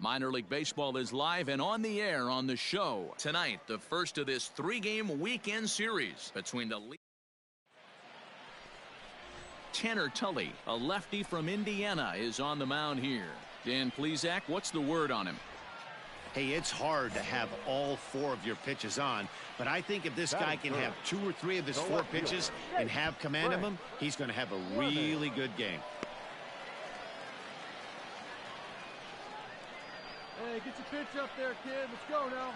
Minor League Baseball is live and on the air on the show. Tonight, the first of this three-game weekend series between the Tanner Tully, a lefty from Indiana, is on the mound here. Dan Plesac, what's the word on him? Hey, it's hard to have all four of your pitches on, but I think if this guy can have 2 or 3 of his 4 pitches and have command of them, he's going to have a really good game. Hey, get your pitch up there, kid. Let's go now.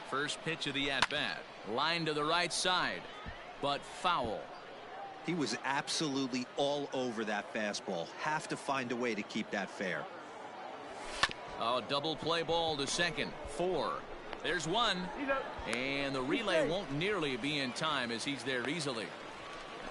First pitch of the at-bat. Line to the right side, but foul. He was absolutely all over that fastball. Have to find a way to keep that fair. Oh, double play ball to second. 4. There's one. And the relay won't nearly be in time as he's there easily.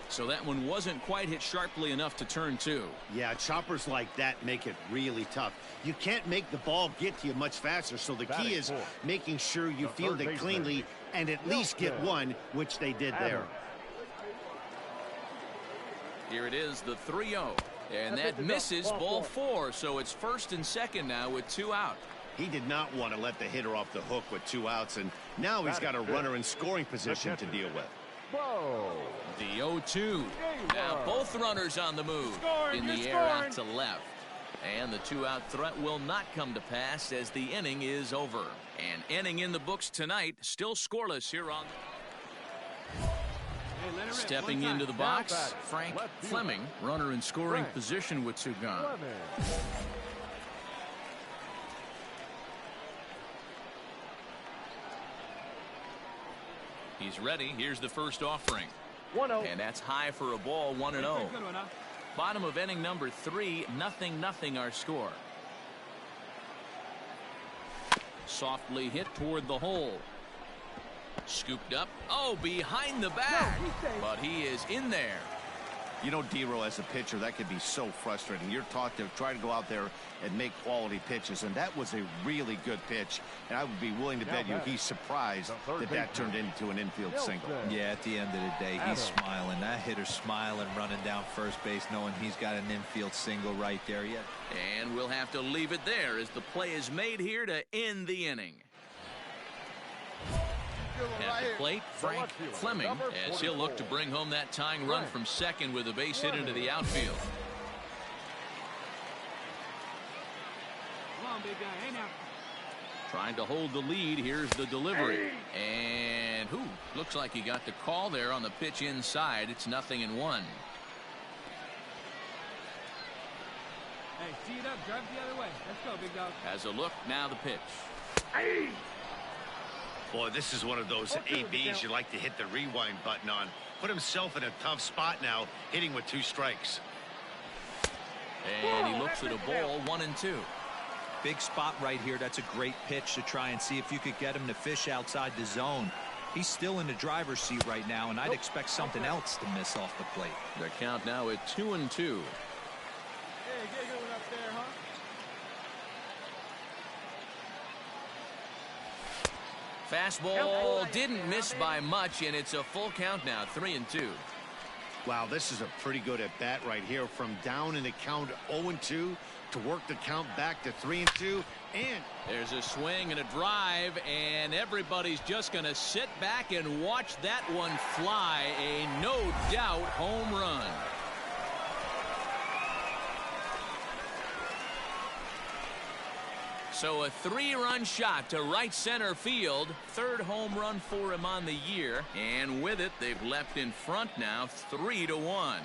So that one wasn't quite hit sharply enough to turn 2. Yeah, choppers like that make it really tough. You can't make the ball get to you much faster, so the key is making sure you field it cleanly and at least get one, which they did there. Here it is, the 3-0. And that misses ball 4, so it's first and second now with 2 out. He did not want to let the hitter off the hook with 2 outs, and now he's got a runner in scoring position to deal with. The 0-2. Now both runners on the move. In the air out to left. And the 2-out threat will not come to pass as the inning is over. An inning in the books tonight, still scoreless here on. Stepping into the box, Frank Fleming, runner in scoring position with 2 gone. He's ready. Here's the first offering. And that's high for a ball, 1-0. Bottom of inning number 3, 0-0 our score. Softly hit toward the hole. Scooped up. Oh, behind the back. But he is in there. You know, D-Row, as a pitcher, that could be so frustrating. You're taught to try to go out there and make quality pitches, and that was a really good pitch. And I would be willing to bet you he's surprised that turned into an infield single. Yeah, at the end of the day, he's smiling. That hitter's smiling, running down first base, knowing he's got an infield single right there yet. And we'll have to leave it there as the play is made here to end the inning. At the plate, Frank Fleming, as he'll look to bring home that tying run from second with a base hit into the outfield. Come on, big guy. Hey, now. Trying to hold the lead. Here's the delivery. And looks like he got the call there on the pitch inside. It's 0-1. Hey, tee it up. Drive the other way. Let's go, big dog. As a look, now the pitch. Hey. Boy, this is one of those ABs you like to hit the rewind button on. Put himself in a tough spot now, hitting with 2 strikes. And he looks at a ball, 1-2. Big spot right here. That's a great pitch to try and see if you could get him to fish outside the zone. He's still in the driver's seat right now, and I'd expect something else to miss off the plate. The count now at 2-2. Hey, get a good one up there, huh? Fastball didn't miss by much, and it's a full count now, 3-2. Wow, this is a pretty good at bat right here. From down in the count 0-2 to work the count back to 3-2. And there's a swing and a drive, and everybody's just going to sit back and watch that one fly. A no doubt home run. So a 3-run shot to right center field. 3rd home run for him on the year. And with it, they've left in front now 3-1.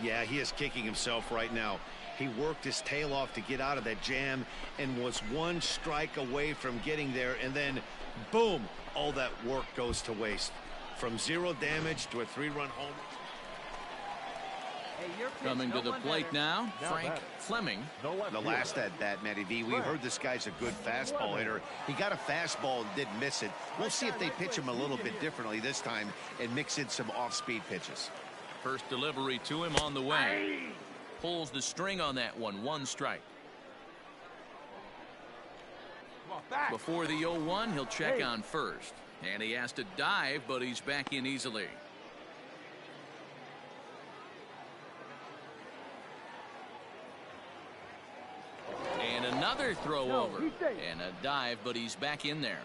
yeah, he is kicking himself right now. He worked his tail off to get out of that jam and was 1 strike away from getting there, and then boom, all that work goes to waste. From 0 damage to a 3-run home. Coming to the plate now, Frank Fleming. The last at bat, Matty V, we heard this guy's a good fastball hitter. He got a fastball and didn't miss it. We'll see if they pitch him a little bit differently this time and mix in some off-speed pitches. First delivery to him on the way. Pulls the string on that one. 1 strike. Before the 0-1, he'll check on first. And he has to dive, but he's back in easily. Another throw over. And a dive, but he's back in there.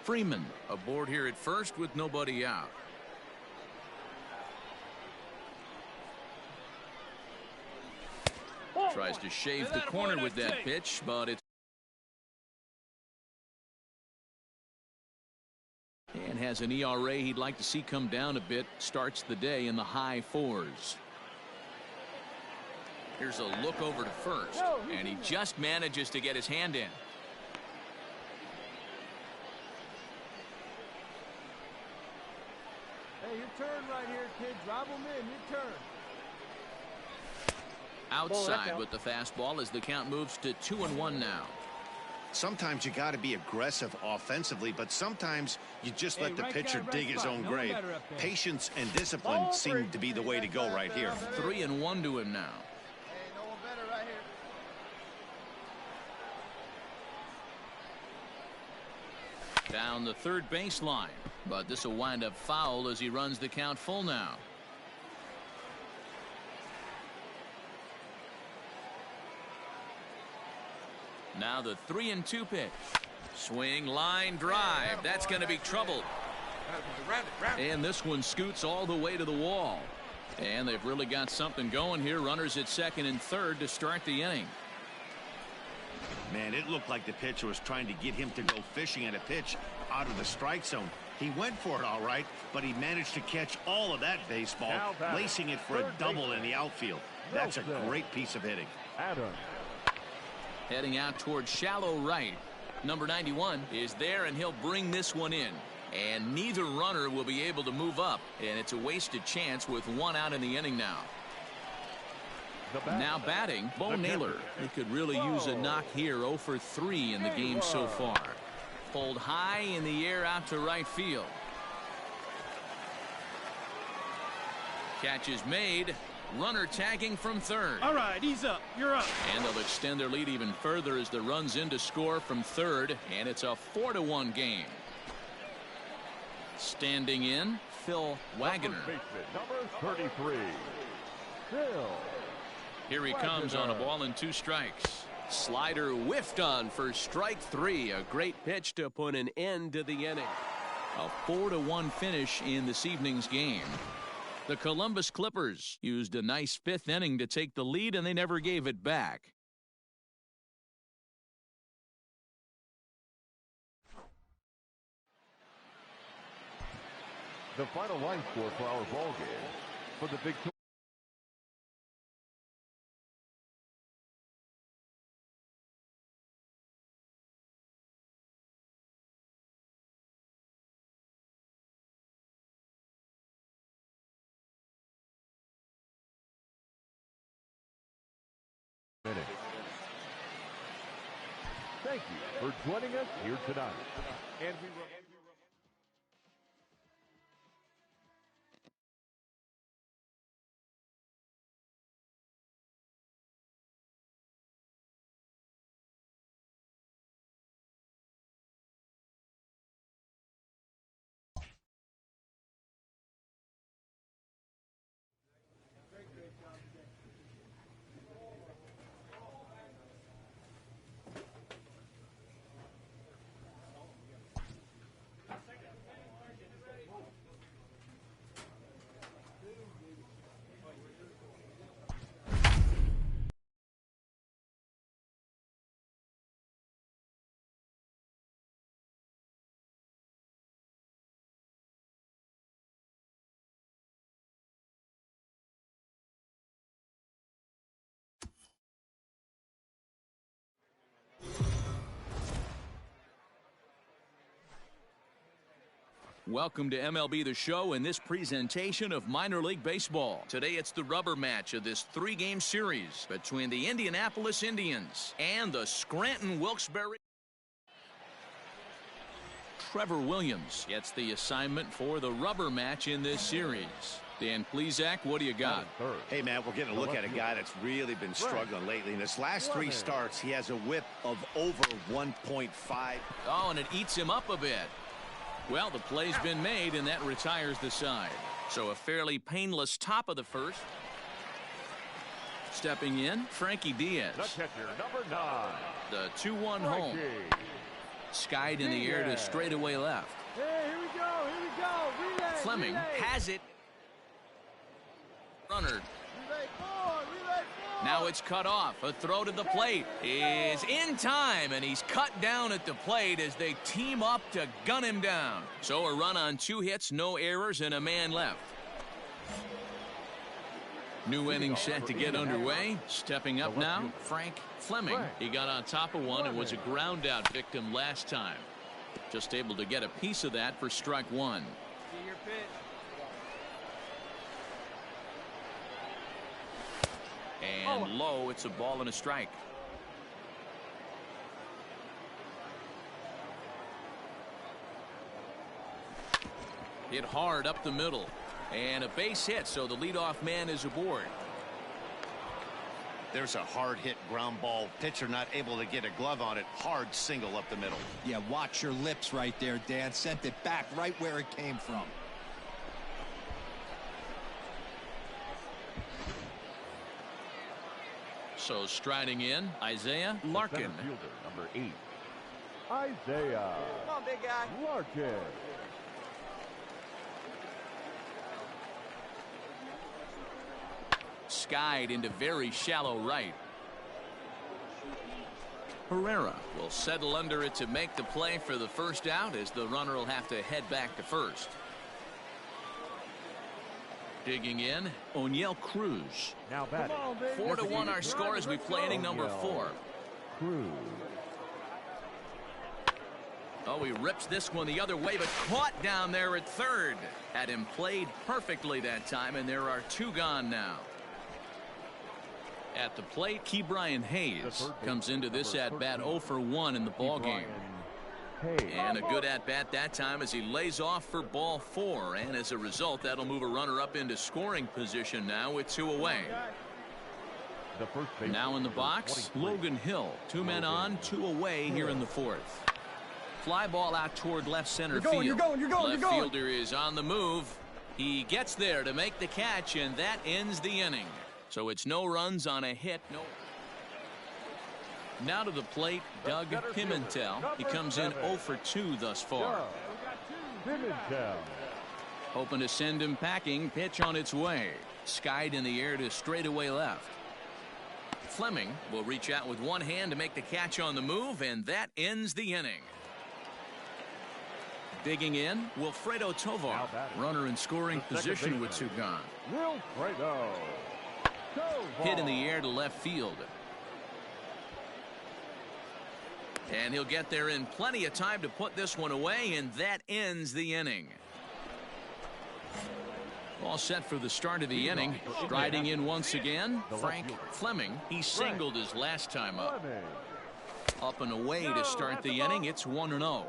Freeman aboard here at first with nobody out. Tries to shave the corner with that pitch, but it's and has an ERA he'd like to see come down a bit. Starts the day in the high 4s. Here's a look over to first, and he just manages to get his hand in. Hey, your turn right here, kid. Drive them in. Your turn. Outside with the fastball as the count moves to 2-1 now. Sometimes you got to be aggressive offensively, but sometimes you just let the pitcher dig his own grave. Patience and discipline seem to be the way to go right here. 3-1 to him now. Hey, no one better right here. Down the third baseline, but this will wind up foul as he runs the count full now. Now the 3-2 pitch. Swing, line, drive. That's going to be trouble. And this one scoots all the way to the wall. And they've really got something going here. Runners at second and third to start the inning. Man, it looked like the pitcher was trying to get him to go fishing at a pitch out of the strike zone. He went for it all right, but he managed to catch all of that baseball, lacing it for a double in the outfield. That's a great piece of hitting. Heading out towards shallow right. Number 91 is there, and he'll bring this one in. And neither runner will be able to move up, and it's a wasted chance with one out in the inning now. Now batting, Bo Naylor. He could really use a knock here. 0 for 3 in the game so far. Pulled high in the air out to right field. Catch is made. Runner tagging from third. All right, he's up. You're up. And they'll extend their lead even further as the run's in to score from third, and it's a 4-1 game. Standing in, Phil Wagner. Number 33, Phil. Here he comes on a ball and 2 strikes. Slider whiffed on for strike 3. A great pitch to put an end to the inning. A 4-1 finish in this evening's game. The Columbus Clippers used a nice 5th inning to take the lead, and they never gave it back. The final line score for our ball game for the victory. Thank you for joining us here tonight. And Welcome to MLB The Show and this presentation of minor league baseball. Today it's the rubber match of this 3-game series between the Indianapolis Indians and the Scranton Wilkes-Barre. Trevor Williams gets the assignment for the rubber match in this series. Dan Plesac, what do you got? Hey, man, we're getting a look at a guy that's really been struggling lately. In his last 3 starts, he has a whip of over 1.5. Oh, and it eats him up a bit. Well, the play's been made, and that retires the side. So a fairly painless top of the first. Stepping in, Frankie Diaz. The catcher, number 9. The 2-1 home. Skied in the air to straightaway left. Hey, here we go, here we go. Relay, Fleming has it. Runner. Relay forward, relay forward. Now it's cut off. A throw to the plate is in time, and he's cut down at the plate as they team up to gun him down. So a run on 2 hits, no errors, and a man left. New inning set to get underway. Stepping up now, Frank Fleming. He got on top of one and was a ground out victim last time. Just able to get a piece of that for strike 1. See your pitch. And low, it's a ball and a strike. Hit hard up the middle. And a base hit, so the leadoff man is aboard. There's a hard hit ground ball. Pitcher not able to get a glove on it. Hard single up the middle. Yeah, watch your lips right there, Dan. Sent it back right where it came from. So striding in, Isaiah Larkin. Center fielder, number 8. Isaiah. Come on, big guy. Larkin. Skied into very shallow right. Herrera will settle under it to make the play for the first out, as the runner will have to head back to first. Digging in, O'Neill Cruz. Now batting. 4-1 our score as we play inning number 4. Cruz. Oh, he rips this one the other way, but caught down there at third. Had him played perfectly that time, and there are 2 gone now. At the plate, Ke'Bryan Hayes comes into this at-bat 0 for 1 in the ballgame. And a good at-bat that time as he lays off for ball 4. And as a result, that'll move a runner up into scoring position now with 2 away. Now in the box, Logan Hill. 2 men on, 2 away here in the 4th. Fly ball out toward left center field. Left fielder is on the move. He gets there to make the catch, and that ends the inning. So it's no runs on a hit. Now to the plate, Doug Pimentel. He comes in 0 for 2 thus far. Hoping to send him packing. Pitch on its way. Skied in the air to straightaway left. Fleming will reach out with one hand to make the catch on the move, and that ends the inning. Digging in, Wilfredo Tovar. Runner in scoring position with 2 gone. Wilfredo. Hit in the air to left field. And he'll get there in plenty of time to put this one away, and that ends the inning. All set for the start of the inning. Striding in once again, Frank Fleming. He singled his last time up. Up and away to start the inning. It's 1-0.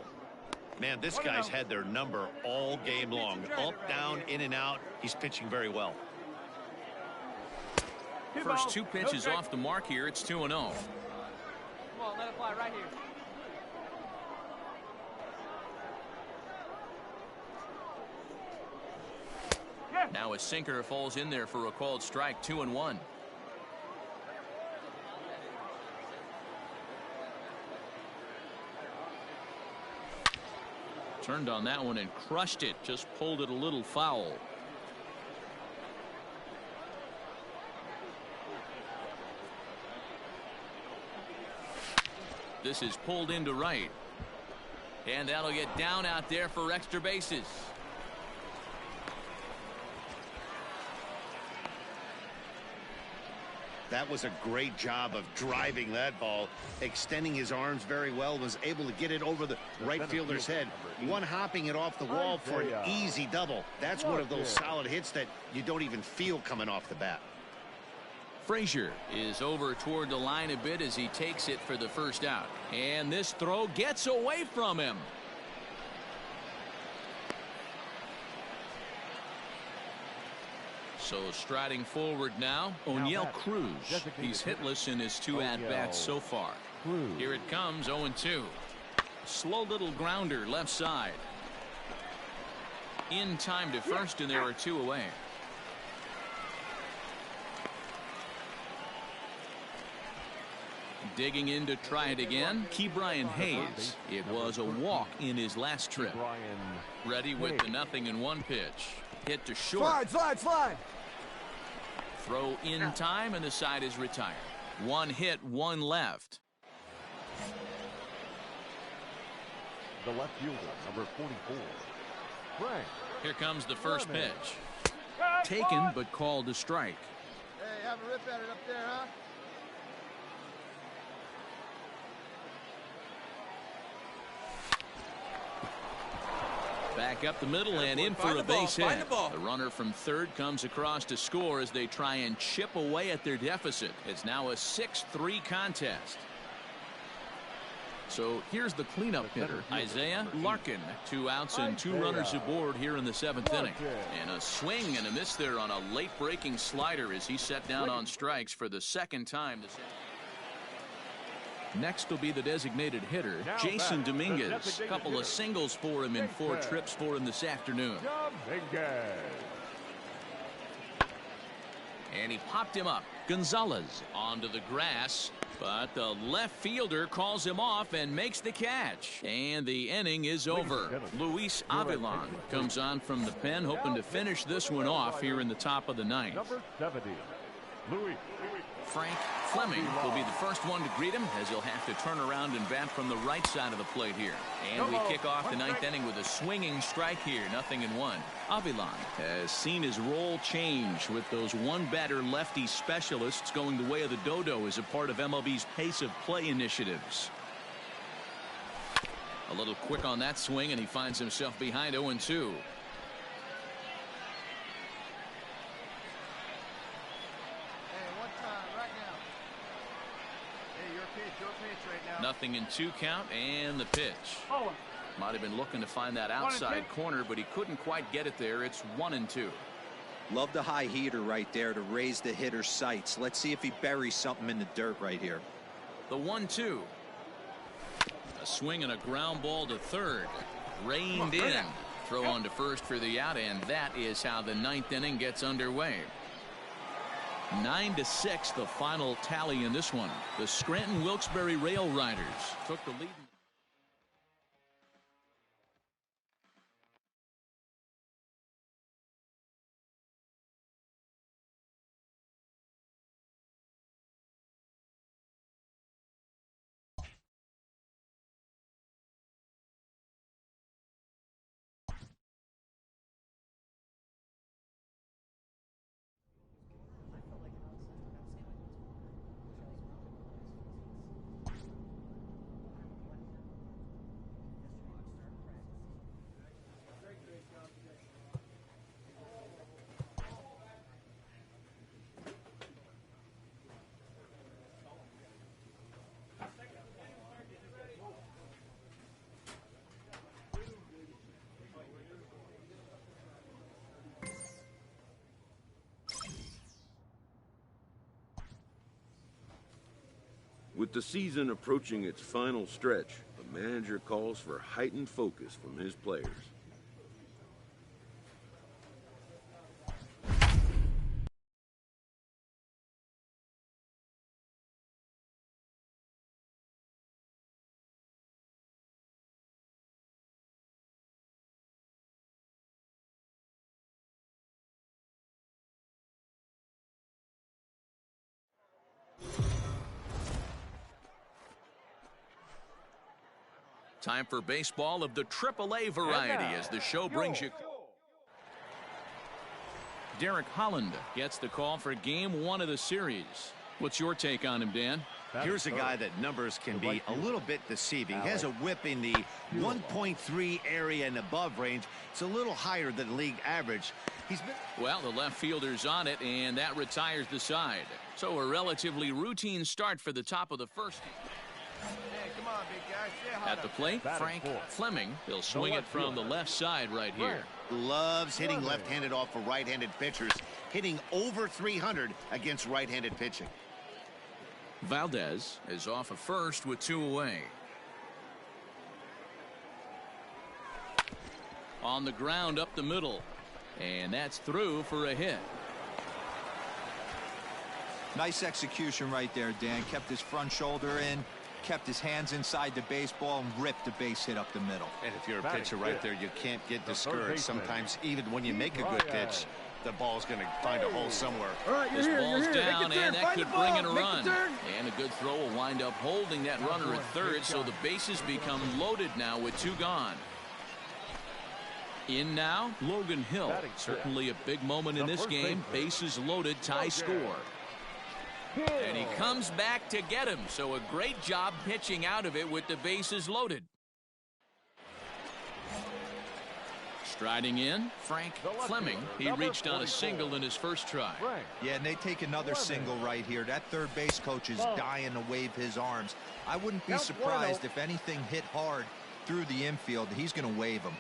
Man, this guy's had their number all game long. Up, down, in and out. He's pitching very well. First 2 pitches off the mark here. It's 2-0. Come on, let it fly right here. Now a sinker falls in there for a called strike. 2-1. Turned on that one and crushed it. Just pulled it a little foul. This is pulled into right. And that'll get down out there for extra bases. That was a great job of driving that ball, extending his arms very well, was able to get it over the right fielder's head, one hopping it off the wall for an easy double. That's one of those solid hits that you don't even feel coming off the bat. Frazier is over toward the line a bit as he takes it for the first out. And this throw gets away from him. So striding forward now, O'Neill Cruz. He's hitless in his 2 at-bats so far. Here it comes, 0-2. Slow little grounder left side. In time to first, and there are 2 away. Digging in to try it again, Ke'Bryan Hayes. It was a walk in his last trip. Ready with the 0-1 pitch. Hit to short. Slide. Throw in time, and the side is retired. One hit, one left. The left fielder, number 44, Frank. Here comes the first pitch. Taken, but called a strike. Hey, have a rip at it up there, huh? Back up the middle and in for a base hit. The runner from third comes across to score as they try and chip away at their deficit. It's now a 6-3 contest. So here's the cleanup hitter, Isaiah Larkin. 2 outs and 2 runners aboard here in the 7th inning. And a swing and a miss there on a late breaking slider as he set down on strikes for the second time this inning. Next will be the designated hitter, Jason Dominguez. A couple of singles for him in 4 trips for him this afternoon. And he popped him up. Gonzalez onto the grass, but the left fielder calls him off and makes the catch. And the inning is over. Luis Avilan comes on from the pen, hoping to finish this one off here in the top of the 9th. Number 70, Luis. Frank Fleming will be the first one to greet him, as he'll have to turn around and bat from the right side of the plate here. And we kick off the 9th inning with a swinging strike here, 0-1. Avilan has seen his role change with those one-batter lefty specialists going the way of the dodo as a part of MLB's pace of play initiatives. A little quick on that swing, and he finds himself behind 0-2. Nothing in 2 count, and the pitch. Might have been looking to find that outside corner, but he couldn't quite get it there. It's 1-2. Love the high heater right there to raise the hitter's sights. Let's see if he buries something in the dirt right here. The 1-2. A swing and a ground ball to third. Reined in. Throw on to first for the out, and that is how the 9th inning gets underway. 9-6 the final tally in this one. The Scranton Wilkes-Barre Rail Riders took the lead. With the season approaching its final stretch, the manager calls for heightened focus from his players. Time for baseball of the AAA variety as the show brings you. Derek Holland gets the call for game 1 of the series. What's your take on him, Dan? Here's a guy that numbers can be a little bit deceiving. He has a whip in the 1.3 area and above range. It's a little higher than league average. Well, the left fielder's on it, and that retires the side. So a relatively routine start for the top of the first. Hey, come on, big guy. At the plate, Frank Fleming. He'll swing it from the left side right here. Loves hitting left-handed off for right-handed pitchers, hitting over 300 against right-handed pitching. Valdez is off of first with 2 away. On the ground up the middle, and that's through for a hit. Nice execution right there, Dan. Kept his front shoulder in, kept his hands inside the baseball, and ripped the base hit up the middle. And if you're a pitcher right there, you can't get discouraged. Sometimes even when you make a good pitch, the ball's going to find a hole somewhere. All right, This ball's down, and that could bring in a run. Turn. And a good throw will wind up holding that runner at third, so the bases become loaded now with 2 gone. In now, Logan Hill. Certainly a big moment in this game. Bases loaded, tie score. And he comes back to get him, so a great job pitching out of it with the bases loaded. Striding in, Frank Fleming. He reached on a single in his first try. Yeah, and they take another single right here. That third base coach is dying to wave his arms. I wouldn't be surprised if anything hit hard through the infield. He's going to wave them.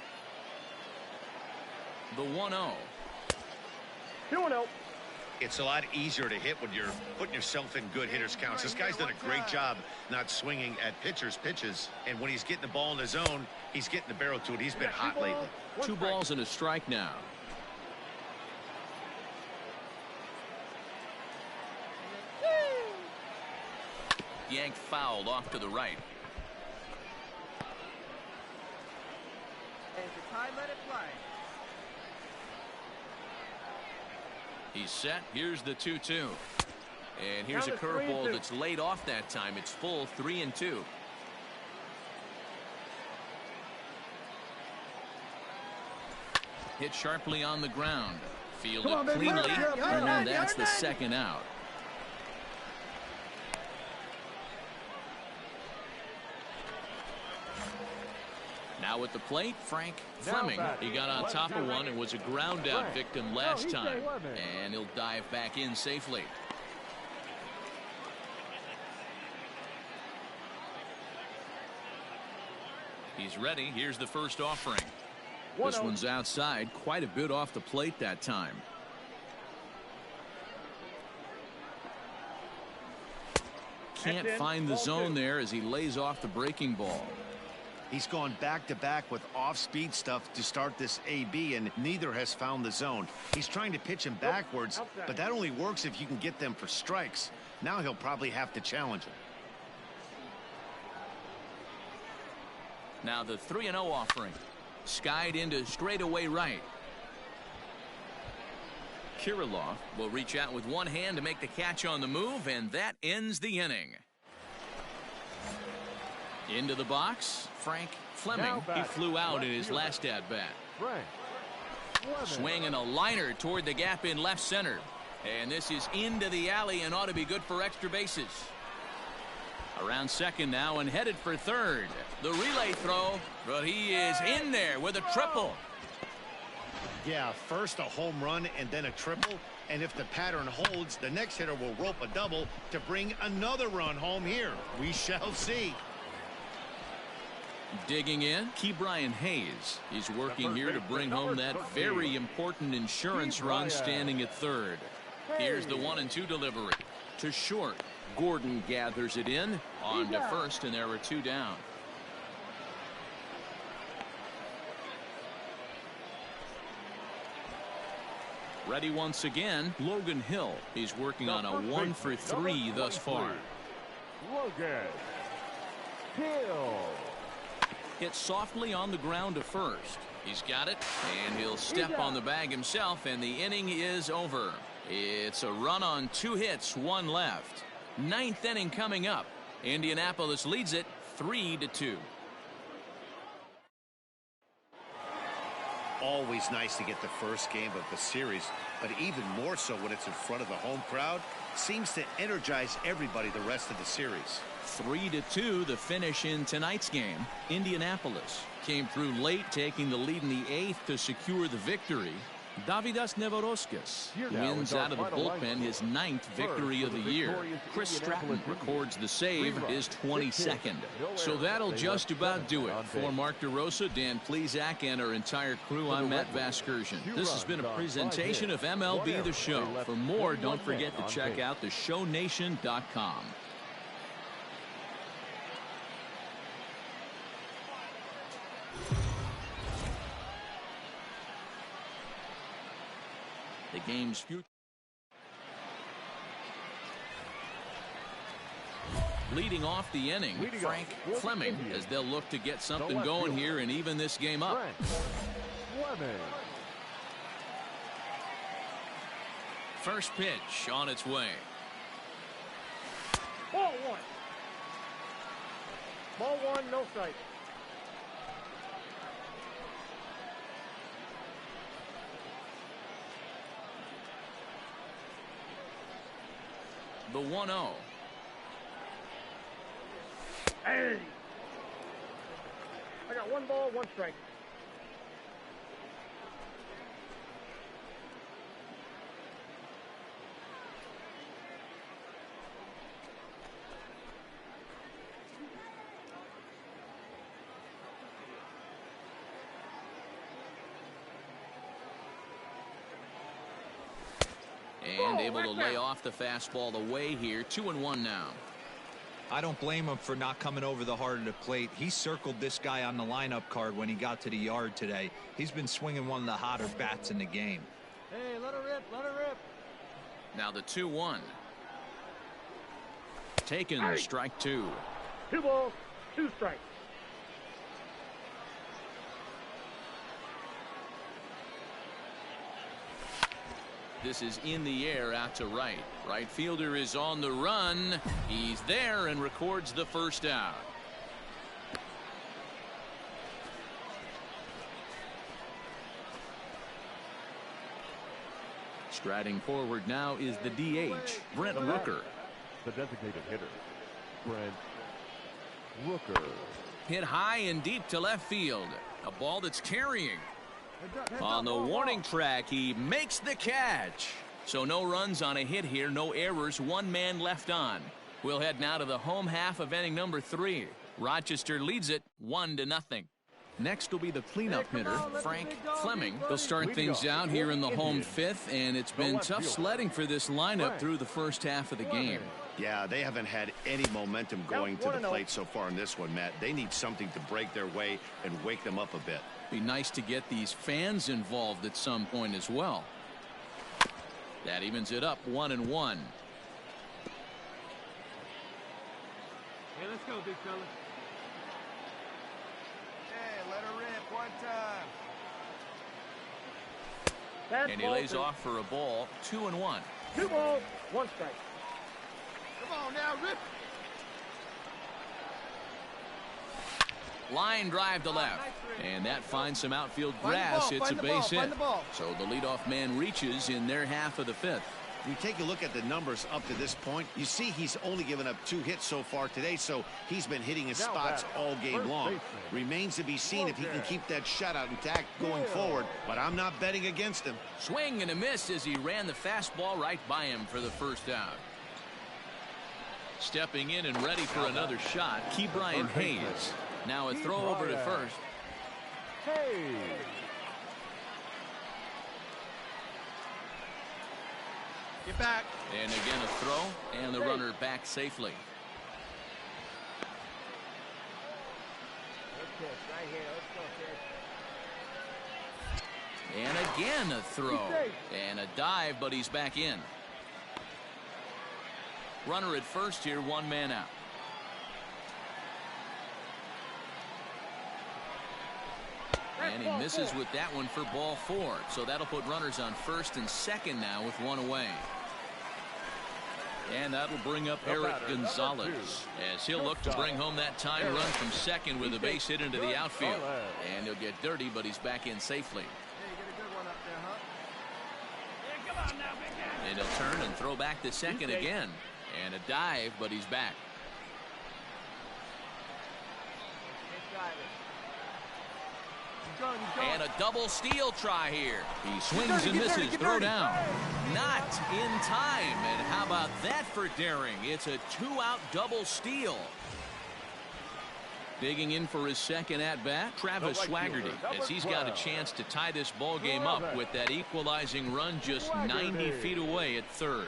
The 1-0. 2-0. It's a lot easier to hit when you're putting yourself in good hitters counts. This guy's done a great job not swinging at pitchers' pitches. And when he's getting the ball in the zone, he's getting the barrel to it. He's been hot lately. 2 balls and a strike now. Yank fouled off to the right. He's set. Here's the 2-2. And here's a curveball that's laid off that time. It's full 3-2. Hit sharply on the ground. Fielded cleanly. And that's the second out. Now at the plate, Frank Fleming. He got on top of one and was a ground out victim last time. And he'll dive back in safely. He's ready. Here's the first offering. This one's outside, quite a bit off the plate that time. Can't find the zone there as he lays off the breaking ball. He's gone back-to-back with off-speed stuff to start this AB, and neither has found the zone. He's trying to pitch him backwards, but that only works if you can get them for strikes. Now he'll probably have to challenge him. Now the 3-0 offering. Skied into straightaway right. Kirilloff will reach out with one hand to make the catch on the move, and that ends the inning. Into the box, Frank Fleming. He flew out in his last at-bat. Swinging a liner toward the gap in left center. And this is into the alley and ought to be good for extra bases. Around second now and headed for third. The relay throw, but he is in there with a triple. Yeah, first a home run and then a triple. And if the pattern holds, the next hitter will rope a double to bring another run home here. We shall see. Digging in, Ke'Bryan Hayes. He's working here to bring home that very important insurance run standing at third. Here's the 1-2 delivery. To short. Gordon gathers it in. On to first, and there are 2 down. Ready once again, Logan Hill. He's working on a 1-for-3 thus far. Logan Hill. Hit softly on the ground to first. He's got it, and he'll step on the bag himself, and the inning is over. It's a run on 2 hits, 1 left. 9th inning coming up. Indianapolis leads it 3-2. Always nice to get the first game of the series, but even more so when it's in front of the home crowd. Seems to energize everybody the rest of the series. 3-2 the finish in tonight's game. Indianapolis came through late, taking the lead in the 8th to secure the victory. Davidas Nevoroskis wins out of the bullpen his 9th victory of the year. Chris Stratton records the save, his 22nd. So that'll just about do it. For Mark DeRosa, Dan Plesac, and our entire crew, I'm Matt Vasgersian. This has been a presentation of MLB The Show. For more, don't forget to check out theshownation.com. The game's future. Leading off the inning, Frank Fleming, as they'll look to get something going here and even this game up. First pitch on its way. Ball one. Ball one, no strike. The 1-0. Hey! I got one ball, one strike. And able to lay off the fastball away here. 2-1 now. I don't blame him for not coming over the heart of the plate. He circled this guy on the lineup card when he got to the yard today. He's been swinging one of the hotter bats in the game. Hey, let her rip, let her rip. Now the 2-1. Taken, strike two. 2 balls, 2 strikes. This is in the air out to right. Right fielder is on the run. He's there and records the first out. Striding forward now is the DH, Brent Rooker. The designated hitter, Brent Rooker. Hit high and deep to left field. A ball that's carrying. On the warning track, he makes the catch. So no runs on a hit here, no errors, 1 man left on. We'll head now to the home half of inning number 3. Rochester leads it 1-0. Next will be the cleanup hitter, Frank Fleming. They'll start things out here in the home 5th, and it's been tough sledding for this lineup through the first half of the game. Yeah, they haven't had any momentum going to the plate so far in this one, Matt. They need something to break their way and wake them up a bit. Be nice to get these fans involved at some point as well. That evens it up 1-1. Hey, let's go, big fella. Hey, let her rip one time. And he lays off for a ball. 2-1. 2 balls, 1 strike. Come on now, rip. Line drive to left, and that finds some outfield grass. It's a base hit. So the leadoff man reaches in their half of the 5th. You take a look at the numbers up to this point, you see he's only given up 2 hits so far today, so he's been hitting his spots all game long. Remains to be seen if he can keep that shutout intact going forward, but I'm not betting against him. Swing and a miss as he ran the fastball right by him for the first out. Stepping in and ready for another shot, Ke'Bryan Hayes. Now a throw over to first. Hey! Get back. And again a throw, and the runner back safely. And again a throw. And a dive, but he's back in. Runner at first here, 1 man out. And he misses with that one for ball 4. So that'll put runners on first and second now with 1 away. And that'll bring up Eric Gonzalez as he'll look to bring home that tying run from second with a base hit into the outfield. And he'll get dirty, but he's back in safely. And he'll turn and throw back to second again. And a dive, but he's back. And a double steal try here. He swings and misses. Throw down. Not in time. And how about that for daring? It's a 2-out double steal. Digging in for his second at-bat, Travis Swaggerty, as he's got a chance to tie this ball game up with that equalizing run just 90 feet away at third.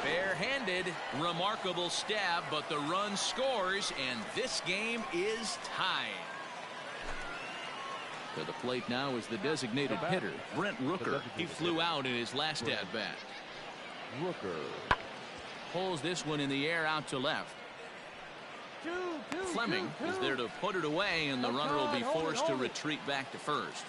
Barehanded, remarkable stab, but the run scores, and this game is tied. To the plate now is the designated hitter, Brent Rooker. He flew out in his last at-bat. Rooker. Pulls this one in the air out to left. Fleming is there to put it away, and the runner will be forced to retreat back to first.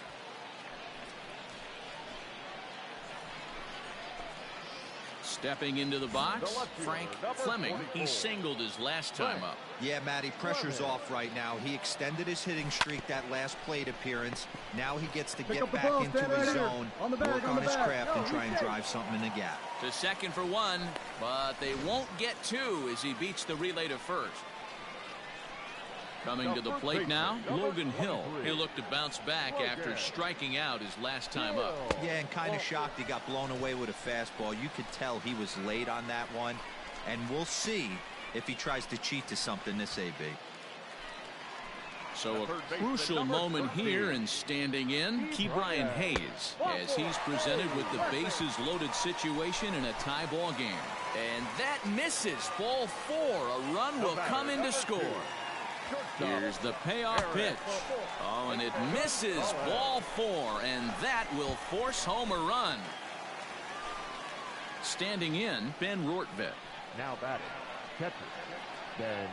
Stepping into the box, Frank Fleming. He singled his last time up. Yeah, Matty, pressure's off right now. He extended his hitting streak that last plate appearance. Now he gets to get back into his zone, work on his craft, and try and drive something in the gap. To second for one, but they won't get two as he beats the relay to first. Coming to the plate now, Logan Hill. He'll look to bounce back after striking out his last time up. Yeah, and kind of shocked he got blown away with a fastball. You could tell he was late on that one, and we'll see if he tries to cheat to something this AB. So a crucial moment here, and standing in, Ke'Bryan Hayes, as he's presented with the bases loaded situation in a tie ball game. And that misses. Ball 4. A run will come in to score. Here's the payoff pitch. Oh, and it misses. Ball 4, and that will force home a run. Standing in, Ben Rortvedt. Now batting, catcher, Ben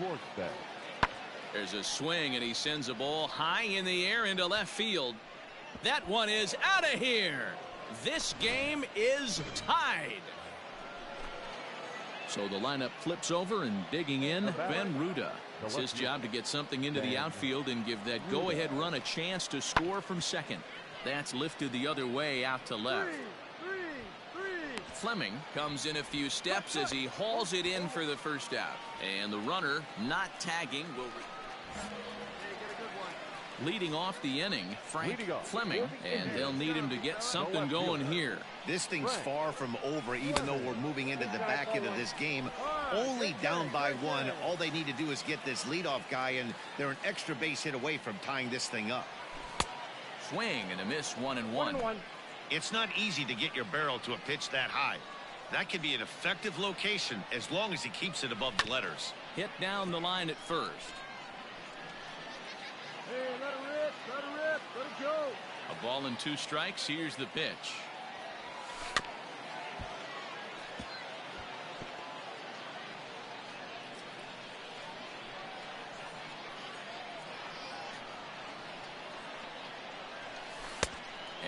Rortvedt. There's a swing, and he sends a ball high in the air into left field. That one is out of here. This game is tied. So the lineup flips over, and digging in, Ben Ruda. It's his job to get something into the outfield and give that go-ahead run a chance to score from second. That's lifted the other way out to left. Fleming comes in a few steps as he hauls it in for the first out. And the runner, not tagging, will... Leading off the inning, Frank Fleming, and they'll need him to get something going here. This thing's far from over, even though we're moving into the back end of this game. Only down by 1. All they need to do is get this leadoff guy, and they're an extra base hit away from tying this thing up. Swing and a miss, 1-1. It's not easy to get your barrel to a pitch that high. That can be an effective location as long as he keeps it above the letters. Hit down the line at first. Hey, let it go. A ball and 2 strikes. Here's the pitch.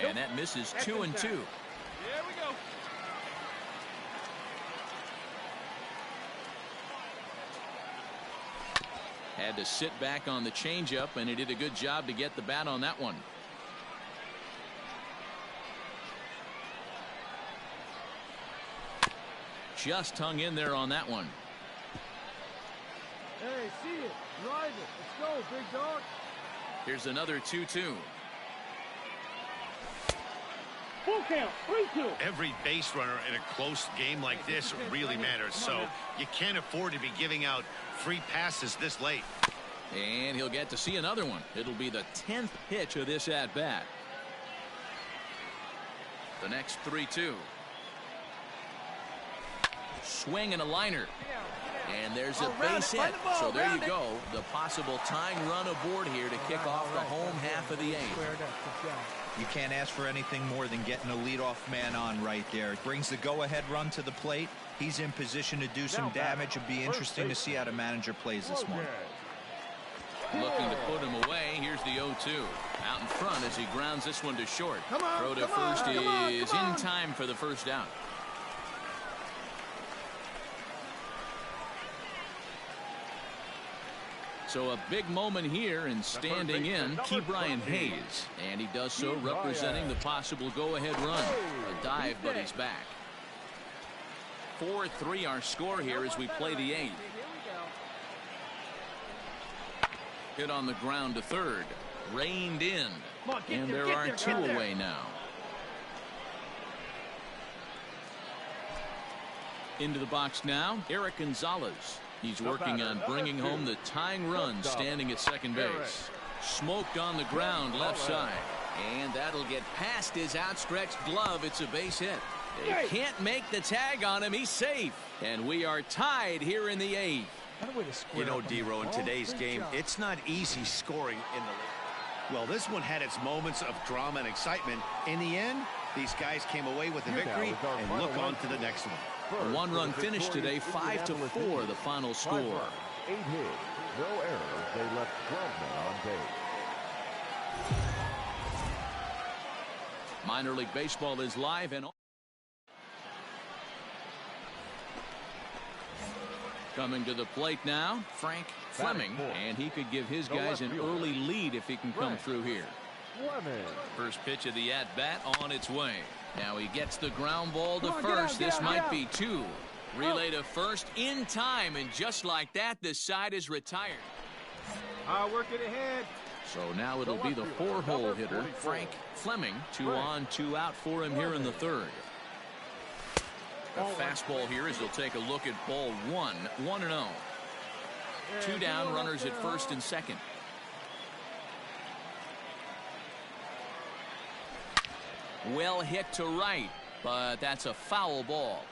And that misses 2-2. Here we go. Had to sit back on the changeup, and he did a good job to get the bat on that one. Just hung in there on that one. Hey, see it. Drive it. Let's go, big dog. Here's another 2-2. Full count. 3-2. Every base runner in a close game like this really matters, so you can't afford to be giving out free passes this late. And he'll get to see another one. It'll be the 10th pitch of this at-bat. The next 3-2. Swing and a liner. And there's a base hit. So there you go. The possible tying run aboard here to kick off the home half of the 8th. You can't ask for anything more than getting a leadoff man on right there. It brings the go-ahead run to the plate. He's in position to do some damage. It'll be interesting to see how the manager plays this one. Looking to put him away. Here's the 0-2. Out in front as he grounds this one to short. Throw to first is in time for the first out. So a big moment here, and standing in, Ke'Bryan Hayes. And he does so representing the possible go-ahead run. A dive, but he's back. 4-3 our score here as we play the 8th. Hit on the ground to third. Reined in. And there are 2 away now. Into the box now, Eric Gonzalez. He's working on bringing home the tying run, standing at second base. Smoked on the ground left side. And that'll get past his outstretched glove. It's a base hit. They can't make the tag on him. He's safe. And we are tied here in the 8th. You know, D-Row, in today's game, it's not easy scoring in the league. Well, this one had its moments of drama and excitement. In the end, these guys came away with the victory and look on to the next one. A 1-run finish today, 5-4 the final score. 8 hits, no errors. They left 12 men on base. Minor League Baseball is live and coming to the plate now, Frank Fleming, and he could give his guys an early lead if he can come through here. First pitch of the at-bat on its way. Now he gets the ground ball to first. This might be two. Relay to first in time, and just like that, the side is retired. Work it ahead. So now it'll be the 4-hole hitter, Frank Fleming. 2 on, 2 out for him here in the third. A fastball here as he'll take a look at ball 1, 1-0. 2 down, runners at first and second. Well hit to right, but that's a foul ball.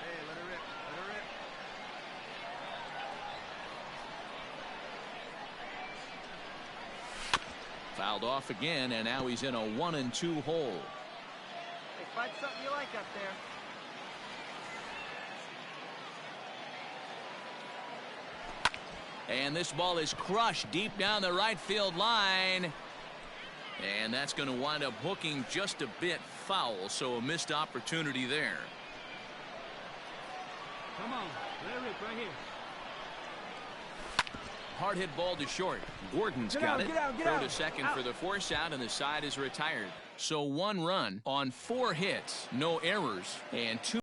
Hey, let her rip. Let her rip. Fouled off again, and now he's in a 1-2 hole. Hey, find something you like up there. And this ball is crushed deep down the right field line. And that's going to wind up hooking just a bit foul, so a missed opportunity there. Come on, let her rip right here. Hard hit ball to short. Gordon's got it. Throw to second for the force out, and the side is retired. So 1 run on 4 hits, no errors, and 2.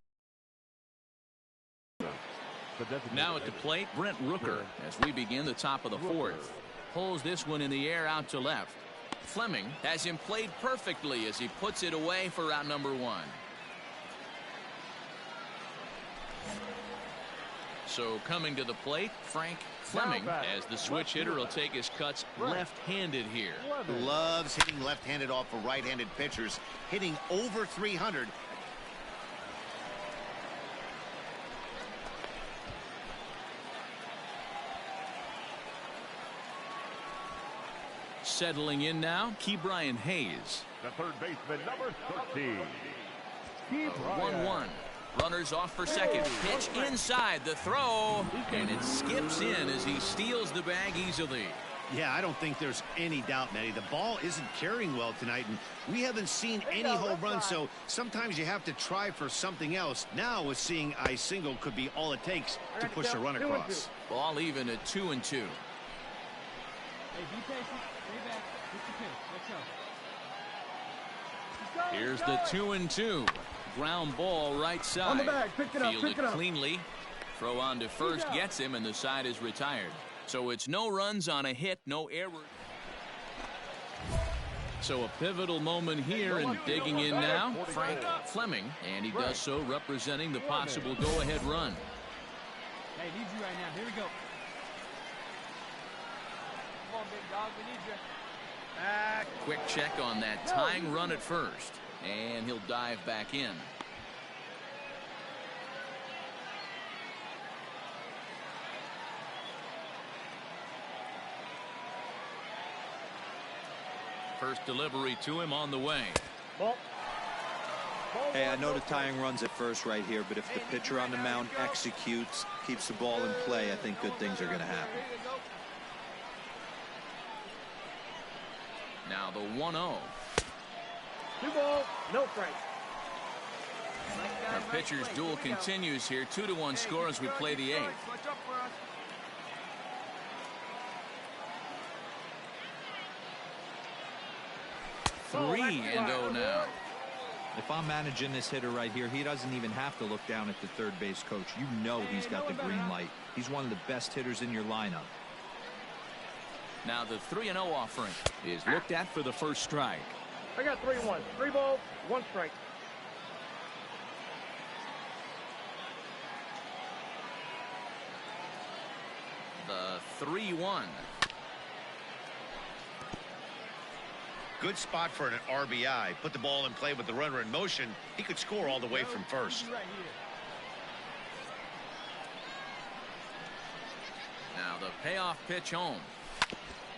Now at the plate, Brent Rooker as we begin the top of the 4th. Pulls this one in the air out to left. Fleming has him played perfectly as he puts it away for out number 1. So coming to the plate, Frank Fleming, as the switch hitter will take his cuts left-handed here. Loves hitting left-handed off of right-handed pitchers, hitting over 300. Settling in now, Ke'Bryan Hayes. The third baseman, number 13. 1-1. Runners off for second. Pitch inside the throw, and it skips in as he steals the bag easily. Yeah, I don't think there's any doubt, Matty. The ball isn't carrying well tonight, and we haven't seen any home runs, so sometimes you have to try for something else. Now, with seeing I single could be all it takes to push the run across. Ball even at 2-2. Hey, be patient. Stay back. Get your pitch. Let's go. Here's the 2-2. Ground ball right side. On the bag. Pick it up. Fielded cleanly. Throw on to first gets him, and the side is retired. So it's no runs on a hit, no error. So a pivotal moment here, and digging in now, Frank Fleming, and he does so representing the possible go-ahead run. Hey, need you right now. Here we go. Come on, big dog. We need you. Quick check on that tying run at first, and he'll dive back in. First delivery to him on the way. Hey, I know the tying runs at first right here, but if the pitcher on the mound executes, keeps the ball in play, I think good things are going to happen. Now the 1-0. 2-ball, no strike. Our pitcher's duel continues here. 2-1 score as we play the 8th. 3-0 now. If I'm managing this hitter right here, he doesn't even have to look down at the third base coach. You know he's got the green light. He's one of the best hitters in your lineup. Now the 3-0 offering is looked at for the first strike. I got 3-1. 3 balls, 1 strike. The 3-1. Good spot for an RBI. Put the ball in play with the runner in motion. He could score all the way from first. Now the payoff pitch home.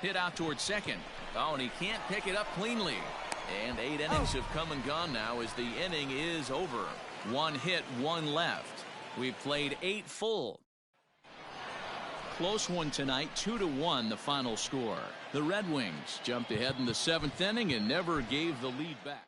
Hit out towards second. Oh, and he can't pick it up cleanly. And 8 innings have come and gone now as the inning is over. 1 hit, 1 left. We've played 8 full. close one tonight. 2-1 the final score. The Red Wings jumped ahead in the 7th inning and never gave the lead back.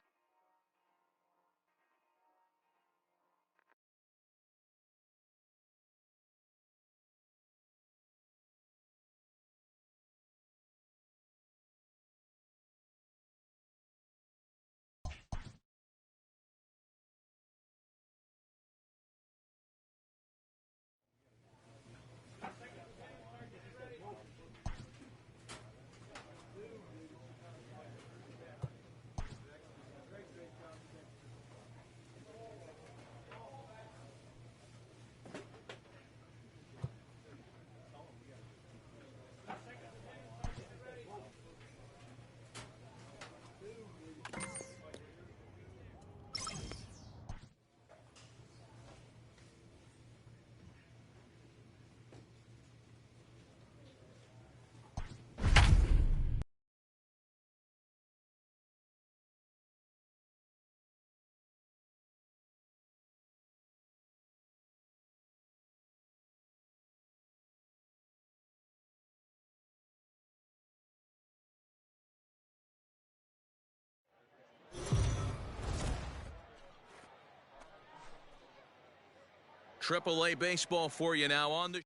AAA baseball for you now on the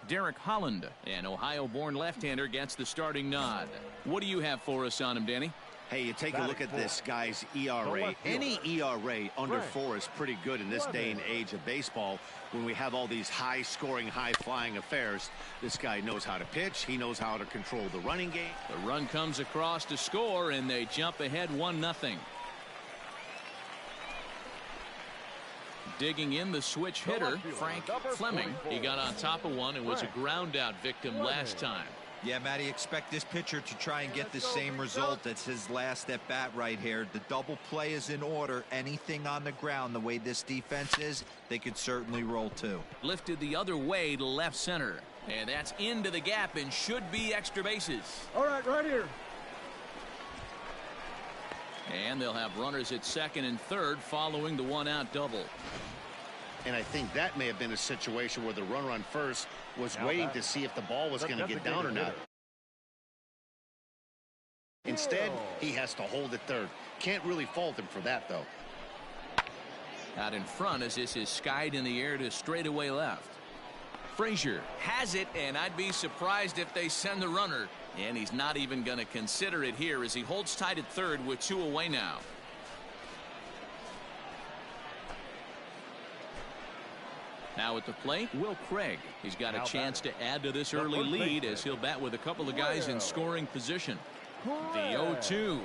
Derek Holland, an Ohio-born left-hander, gets the starting nod. What do you have for us on him, Danny? Hey, you take a look at this guy's ERA. Any ERA under 4 is pretty good in this day and age of baseball when we have all these high-scoring, high-flying affairs. This guy knows how to pitch. He knows how to control the running game. The run comes across to score, and they jump ahead 1-0. Digging in the switch hitter, Frank Fleming. He got on top of one and was a ground-out victim last time. Yeah, Matty, expect this pitcher to try and get the same result as his last at bat right here. The double play is in order. Anything on the ground, the way this defense is, they could certainly roll too. Lifted the other way to left center. And that's into the gap and should be extra bases. All right here. And they'll have runners at second and third following the one-out double. And I think that may have been a situation where the runner on first was waiting to see if the ball was going to get down or not. Instead, he has to hold at third. Can't really fault him for that, though. Out in front as this is skied in the air to straightaway left. Frazier has it, and I'd be surprised if they send the runner. And he's not even going to consider it here as he holds tight at third with 2 away now. Now at the plate, Will Craig. He's got a chance to add to this early lead as he'll bat with a couple of guys in scoring position. The 0-2.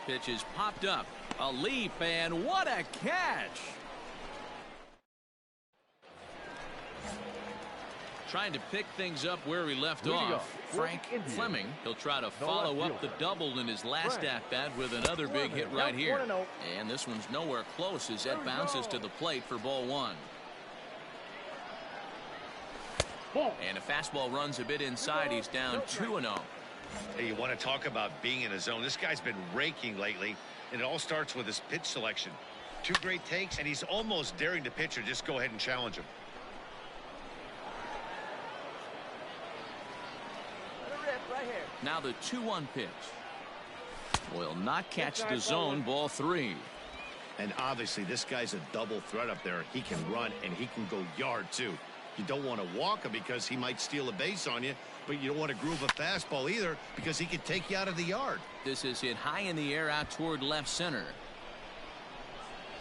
Pitch is popped up. A leap, and what a catch! Trying to pick things up where he left off. Frank Fleming. He'll try to follow up the double in his last at-bat with another big hit right here. And this one's nowhere close as that bounces to the plate for ball 1. And a fastball runs a bit inside. He's down 2-0. Hey, you want to talk about being in a zone. This guy's been raking lately, and it all starts with his pitch selection. 2 great takes, and he's almost daring the pitcher just go ahead and challenge him. Now the 2-1 pitch. Will not catch the zone. Ball 3. And obviously this guy's a double threat up there. He can run and he can go yard too. You don't want to walk him because he might steal a base on you, but you don't want to groove a fastball either because he can take you out of the yard. This is hit high in the air out toward left center.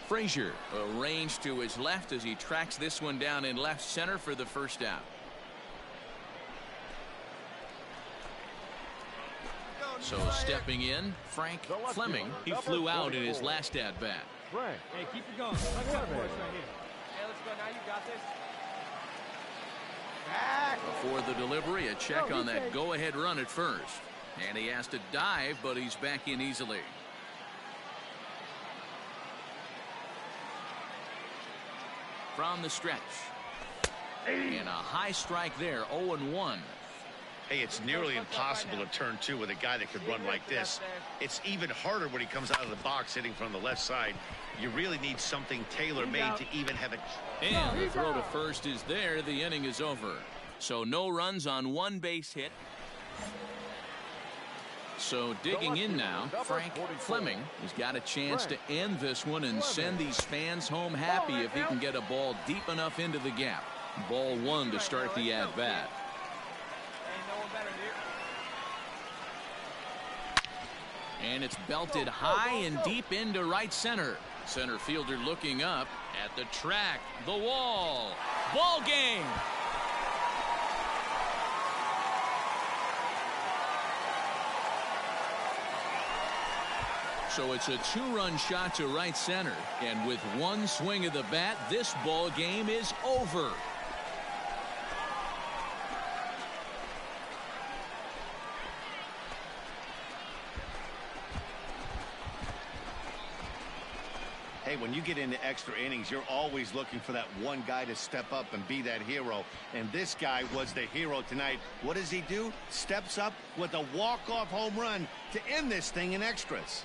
Frazier arranged to his left as he tracks this one down in left center for the first out. So stepping in, Frank Fleming. He flew out in his last at-bat. Hey, keep it going. Let's go right here. Hey, let's go now. You got this. Before the delivery, a check on that go-ahead run at first. And he has to dive, but he's back in easily. From the stretch. And a high strike there, 0-1. Hey, it's nearly impossible to turn two with a guy that could run like this. It's even harder when he comes out of the box hitting from the left side. You really need something tailor-made to even have it. And the throw to first is there. The inning is over. So no runs on one base hit. So digging in now, Frank Fleming has got a chance to end this one and send these fans home happy if he can get a ball deep enough into the gap. Ball one to start the at-bat. And it's belted high and deep into right center. Center fielder looking up at the track, the wall. Ball game. So it's a two-run shot to right center. And with one swing of the bat, this ball game is over. Hey, when you get into extra innings, you're always looking for that one guy to step up and be that hero. And this guy was the hero tonight. What does he do? Steps up with a walk-off home run to end this thing in extras.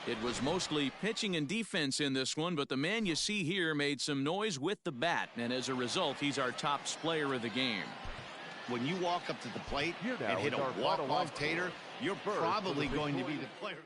It was mostly pitching and defense in this one, but the man you see here made some noise with the bat, and as a result, he's our top player of the game. When you walk up to the plate and hit a walk-off tater, you're probably going to be the player.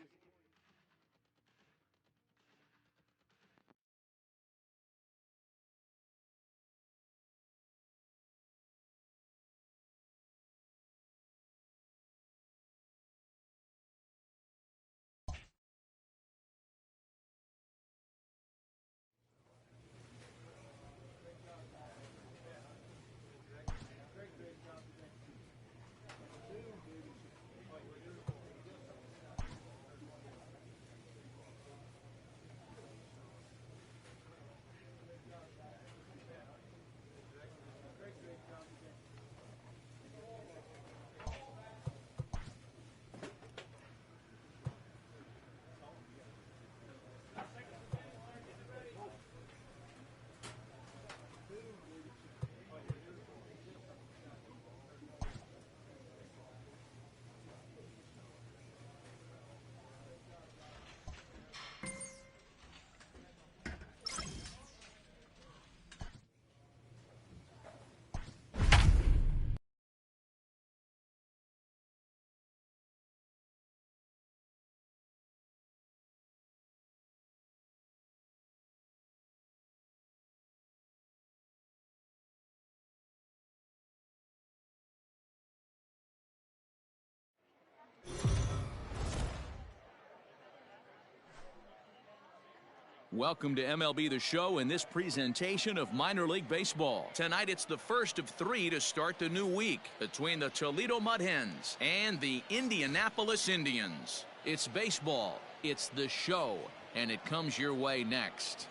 Welcome to MLB The Show and this presentation of minor league baseball. Tonight it's the first of three to start the new week between the Toledo Mud Hens and the Indianapolis Indians. It's baseball, it's the show, and it comes your way next.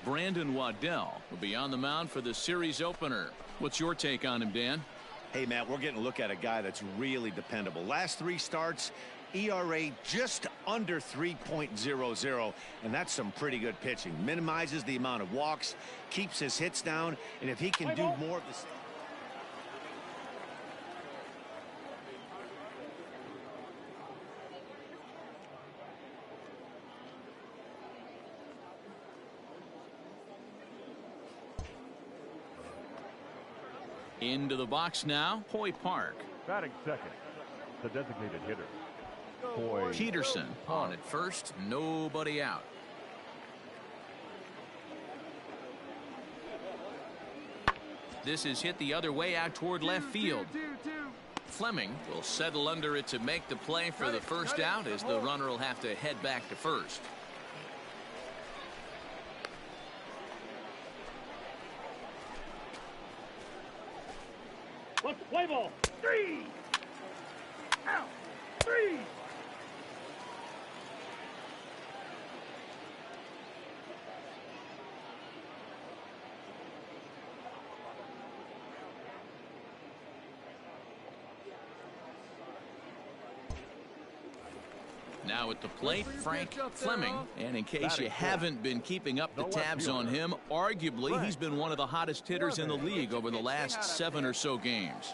Brandon Waddell will be on the mound for the series opener. What's your take on him, Dan? Hey, Matt, we're getting a look at a guy that's really dependable. Last three starts, ERA just under 3.00, and that's some pretty good pitching. Minimizes the amount of walks, keeps his hits down, and if he can do more of this. Into the box now, Hoy Park. Batting second, the designated hitter, Hoy Peterson on at first, nobody out. This is hit the other way out toward left field. Fleming will settle under it to make the play for the first out, as the runner will have to head back to first. Let's play ball. 3. Out. 3. Now at the plate, Frank Fleming. And in case you haven't been keeping up the tabs on him, arguably he's been one of the hottest hitters in the league over the last 7 or so games.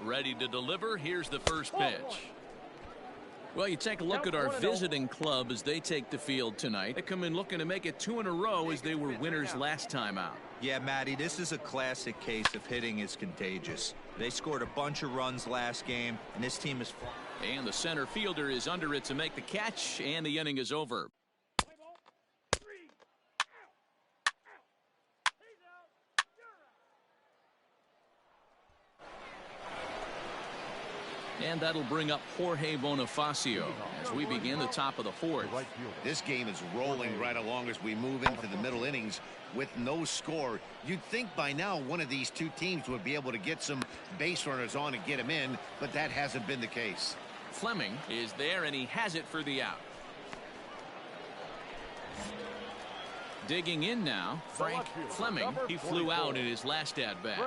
Ready to deliver. Here's the first pitch. Well, you take a look at our visiting club as they take the field tonight. They come in looking to make it 2 in a row as they were winners last time out. Yeah, Matty, this is a classic case of hitting is contagious. They scored a bunch of runs last game, and this team is... And the center fielder is under it to make the catch, and the inning is over. And that'll bring up Jorge Bonifacio as we begin the top of the 4th. This game is rolling right along as we move into the middle innings with no score. You'd think by now one of these two teams would be able to get some base runners on and get them in, but that hasn't been the case. Fleming is there, and he has it for the out. Digging in now, Frank Fleming. He flew out in his last at-bat.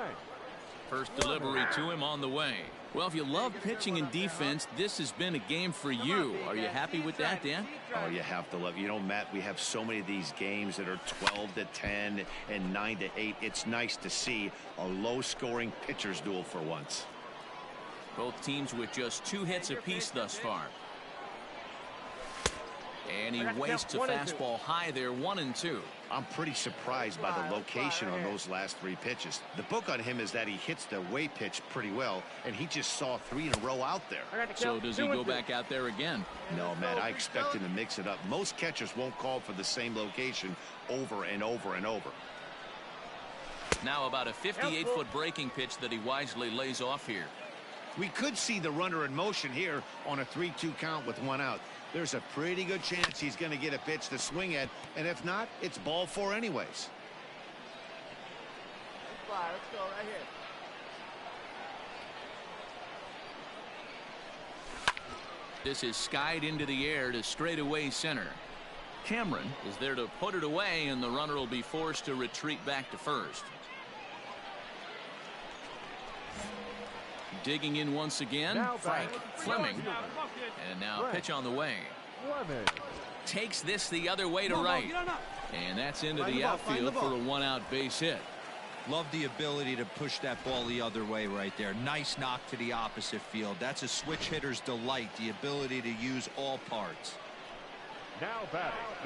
First delivery to him on the way. Well, if you love pitching and defense, this has been a game for you. Are you happy with that, Dan? Oh, you have to love. You know, Matt, we have so many of these games that are 12-10 and 9-8. It's nice to see a low-scoring pitcher's duel for once. Both teams with just 2 hits apiece thus far. And he wastes a fastball high there, 1-2. I'm pretty surprised by the location on those last 3 pitches. The book on him is that he hits the away pitch pretty well, and he just saw 3 in a row out there. So does he go back out there again? No, Matt, I expect him to mix it up. Most catchers won't call for the same location over and over and over. Now about a 58-foot breaking pitch that he wisely lays off here. We could see the runner in motion here on a 3-2 count with 1 out. There's a pretty good chance he's going to get a pitch to swing at, and if not, it's ball 4 anyways. Let's go right here. This is skied into the air to straightaway center. Cameron is there to put it away, and the runner will be forced to retreat back to first. Digging in once again, Frank Fleming. And now pitch on the way. Takes this the other way to right. And that's into the outfield for a 1-out base hit. Love the ability to push that ball the other way right there. Nice knock to the opposite field. That's a switch hitter's delight, the ability to use all parts.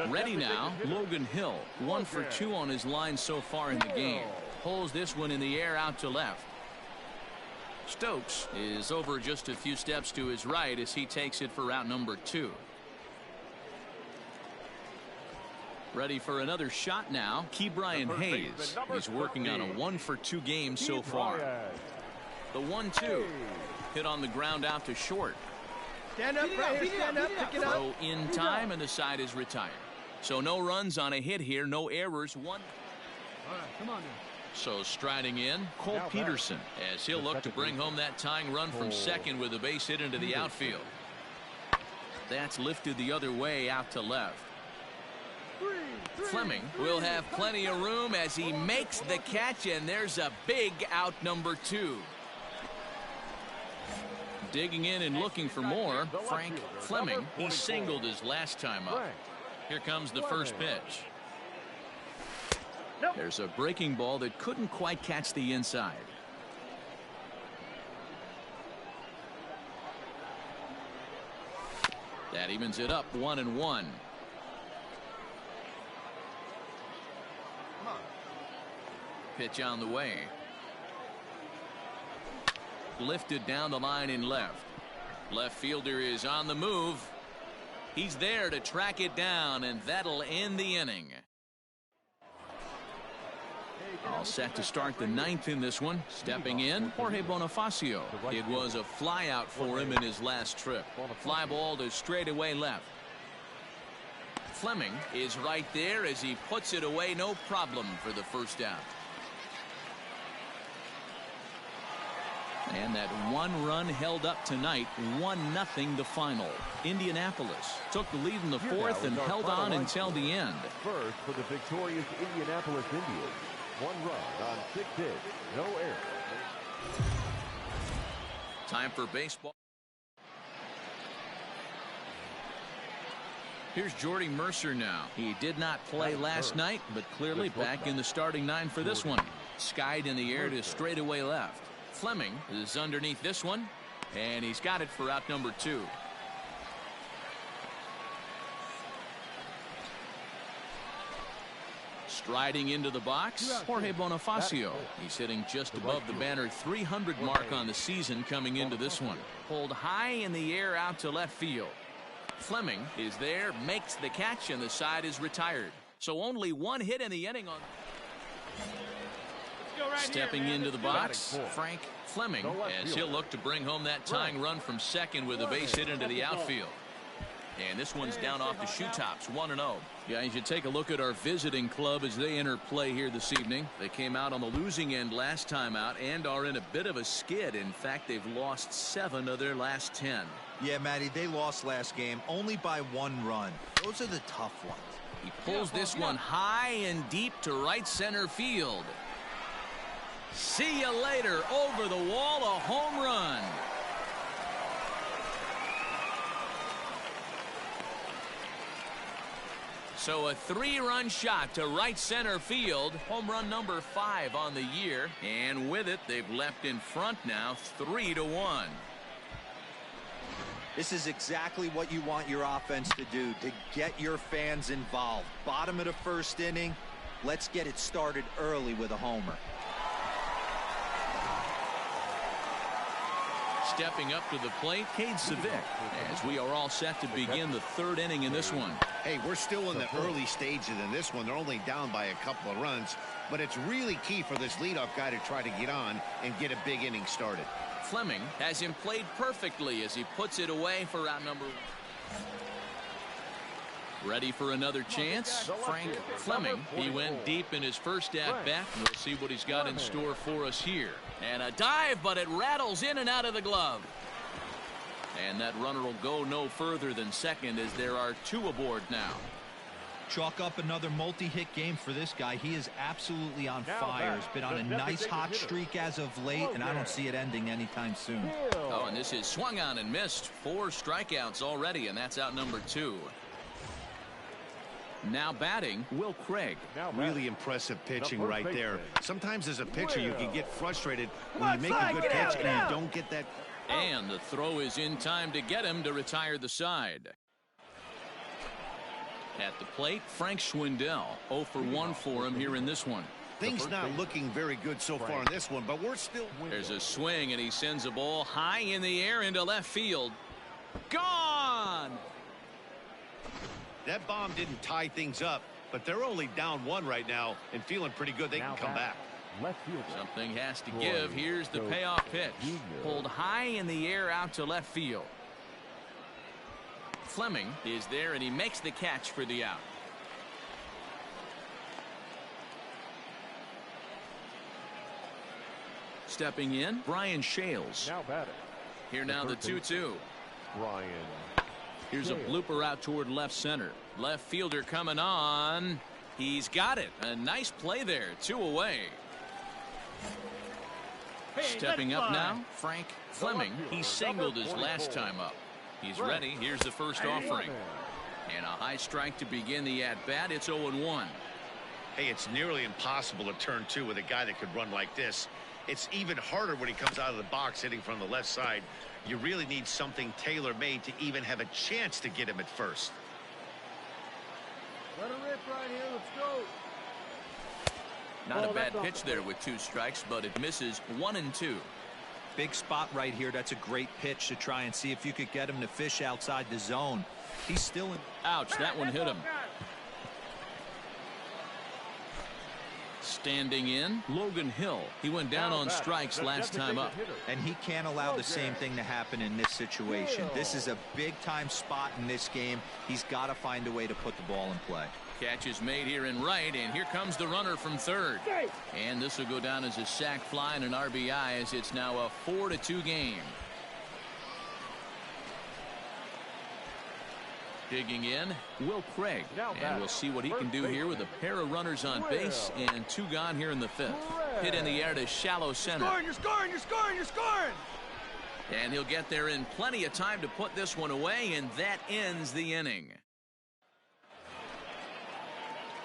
Ready now, Logan Hill. 1 for 2 on his line so far in the game. Pulls this one in the air out to left. Stokes is over just a few steps to his right as he takes it for route number 2. Ready for another shot now. Ke'Bryan Hayes. He's working on a 1 for 2 game so far. The 1-2 hit on the ground out to short. Stand up right here. Stand up. Pick it up. Throw in time, and the side is retired. So no runs on a hit here. No errors. 1. All right, come on now. So striding in, Cole Peterson, as he'll look to bring home that tying run from second with a base hit into the outfield. That's lifted the other way out to left. Fleming will have plenty of room as he makes the catch, and there's a big out number 2. Digging in and looking for more, Frank Fleming. He singled his last time up. Here comes the first pitch. There's a breaking ball that couldn't quite catch the inside. That evens it up 1-1. Pitch on the way. Lifted down the line in left. Left fielder is on the move. He's there to track it down, and that'll end the inning. All set to start the 9th in this one. Stepping in, Jorge Bonifacio. It was a fly out for him in his last trip. Fly ball to straightaway left. Fleming is right there as he puts it away, no problem for the first out. And that 1 run held up tonight, 1-0 the final. Indianapolis took the lead in the 4th and held on until the end. First for the victorious Indianapolis Indians, 1 run on 6 hits, no errors. Time for baseball. Here's Jordy Mercer now. He did not play last night, but clearly back in the starting 9 for this one. Skied in the air to straightaway left. Fleming is underneath this one, and he's got it for out number 2. Striding into the box, Jorge Bonifacio. He's hitting just above the banner 300 mark on the season coming into this one. Pulled high in the air out to left field. Fleming is there, makes the catch, and the side is retired. So only 1 hit in the inning on. Stepping into the box, Frank Fleming, as he'll look to bring home that tying run from second with a base hit into the outfield. And this one's down off the shoe tops, 1-0. Yeah, you should take a look at our visiting club as they enter play here this evening. They came out on the losing end last time out and are in a bit of a skid. In fact, they've lost 7 of their last 10. Yeah, Matty, they lost last game only by 1 run. Those are the tough ones. He pulls this one high and deep to right center field. See you later. Over the wall, a home run. So a 3-run shot to right center field. Home run number 5 on the year. And with it, they've left in front now 3-1. This is exactly what you want your offense to do, to get your fans involved. Bottom of the first inning, let's get it started early with a homer. Stepping up to the plate, Cade Civic, as we are all set to begin the 3rd inning in this one. Hey, we're still in the early stages in this one. They're only down by a couple of runs, but it's really key for this leadoff guy to try to get on and get a big inning started. Fleming has him played perfectly as he puts it away for out number 1. Ready for another chance? Frank Fleming. He went deep in his first at-bat. We'll see what he's got in store for us here. And a dive, but it rattles in and out of the glove. And that runner will go no further than second as there are 2 aboard now. Chalk up another multi-hit game for this guy. He is absolutely on fire. He's been on a nice hot streak as of late, and I don't see it ending anytime soon. Oh, and this is swung on and missed. 4 strikeouts already, and that's out number 2. Now batting, Will Craig. Really impressive pitching right there. Sometimes as a pitcher you can get frustrated when you make a good pitch and you don't get that. And the throw is in time to get him to retire the side. At the plate, Frank Schwindel. 0 for 1 for him here in this one. Things not looking very good so far in this one, but we're still. There's a swing, and he sends a ball high in the air into left field. Gone! That bomb didn't tie things up, but they're only down 1 right now and feeling pretty good they can come back. Something has to give. Here's the payoff pitch. Pulled high in the air out to left field. Fleming is there, and he makes the catch for the out. Stepping in, Brian Shales. Here now the 2-2. Brian. Here's a blooper out toward left center. Left fielder coming on. He's got it. A nice play there. 2 away. Stepping up now, Frank Fleming. He singled his last time up. He's ready. Here's the first offering. And a high strike to begin the at-bat. It's 0-1. Hey, it's nearly impossible to turn 2 with a guy that could run like this. It's even harder when he comes out of the box hitting from the left side. You really need something tailor-made to even have a chance to get him at first. Let her rip right here. Let's go. Not a bad pitch there with 2 strikes, but it misses 1 and 2. Big spot right here. That's a great pitch to try and see if you could get him to fish outside the zone. He's still in. Ouch, that one hit him. Standing in, Logan Hill. He went down on strikes last time up. And he can't allow the same thing to happen in this situation. This is a big-time spot in this game. He's got to find a way to put the ball in play. Catch is made here in right, and here comes the runner from third. And this will go down as a sac fly and an RBI, as it's now a 4-2 game. Digging in, Will Craig. And we'll see what he can do here with a pair of runners on base and 2 gone here in the 5th. Hit in the air to shallow center. You're scoring! And he'll get there in plenty of time to put this one away, and that ends the inning.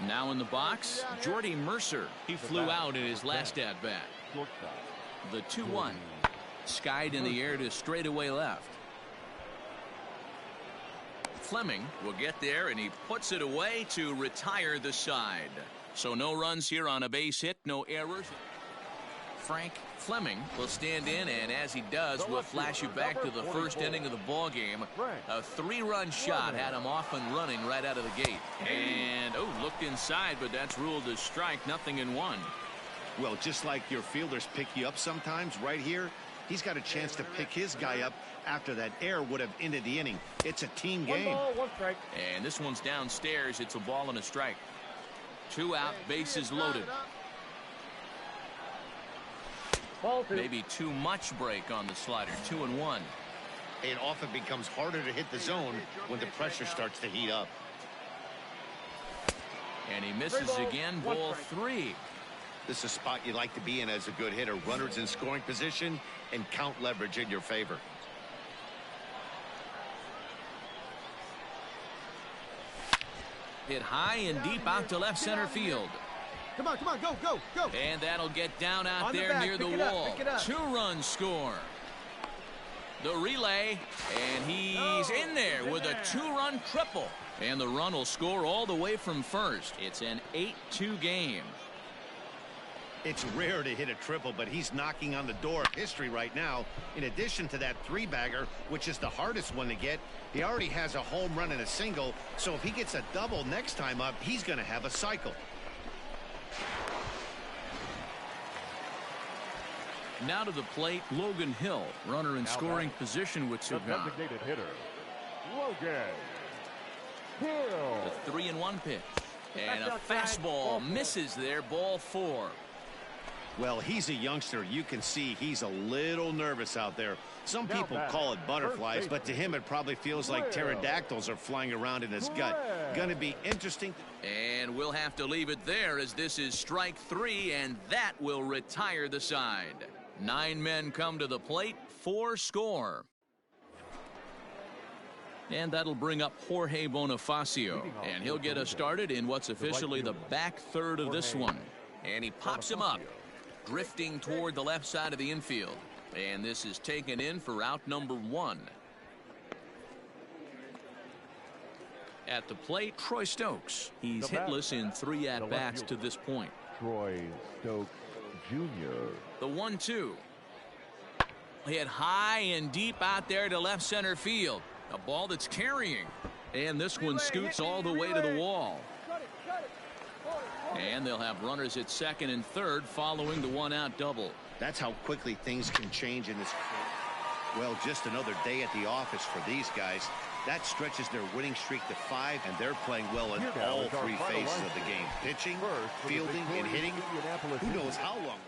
Now in the box, Jordy Mercer. He flew out in his last at-bat. The 2-1. Skied in the air to straightaway left. Fleming will get there, and he puts it away to retire the side. So no runs here on a base hit, no errors. Frank Fleming will stand in, and as he does, we'll flash you back to the first inning of the ball game. A 3-run shot had him off and running right out of the gate. And, looked inside, but that's ruled a strike, 0-1. Well, just like your fielders pick you up sometimes, right here, he's got a chance to pick his guy up after that error would have ended the inning. It's a team game. 1 ball, 1 strike. And this one's downstairs. It's a ball and a strike. 2 out, bases loaded. Ball 2. Maybe too much break on the slider. 2-1. It often becomes harder to hit the zone when the pressure starts to heat up. And he misses again. Ball 3. This is a spot you like to be in as a good hitter. Runners in scoring position and count leverage in your favor. Hit high and deep out to left center field. Come on, go. And that'll get down out On the there back, near the pick it up, wall. pick it up. 2-run score. The relay, and he's in there with a 2-run triple. And the run will score all the way from first. It's an 8-2 game. It's rare to hit a triple, but he's knocking on the door of history right now. In addition to that 3-bagger, which is the hardest one to get, he already has a home run and a single. So if he gets a double next time up, he's going to have a cycle. Now to the plate, Logan Hill, runner in scoring position with 2 gone. Designated hitter, Logan Hill. The 3-1 pitch. And a fastball misses there, ball 4. Well, he's a youngster. You can see he's a little nervous out there. Some people call it butterflies, but to him it probably feels like pterodactyls are flying around in his gut. Gonna be interesting. And we'll have to leave it there as this is strike 3, and that will retire the side. 9 men come to the plate, 4 score. And that'll bring up Jorge Bonifacio. And he'll get us started in what's officially the back third of this one. And he pops him up, drifting toward the left side of the infield. And this is taken in for out number 1. At the plate, Troy Stokes. He's hitless in 3 at-bats to this point. Troy Stokes Jr. The 1-2. Hit high and deep out there to left center field. A ball that's carrying. And this one scoots all the way to the wall. And they'll have runners at second and third following the 1-out double. That's how quickly things can change in this. Well, just another day at the office for these guys. That stretches their winning streak to 5, and they're playing well in all 3 phases of the game. Pitching, fielding, and hitting. Who knows how long.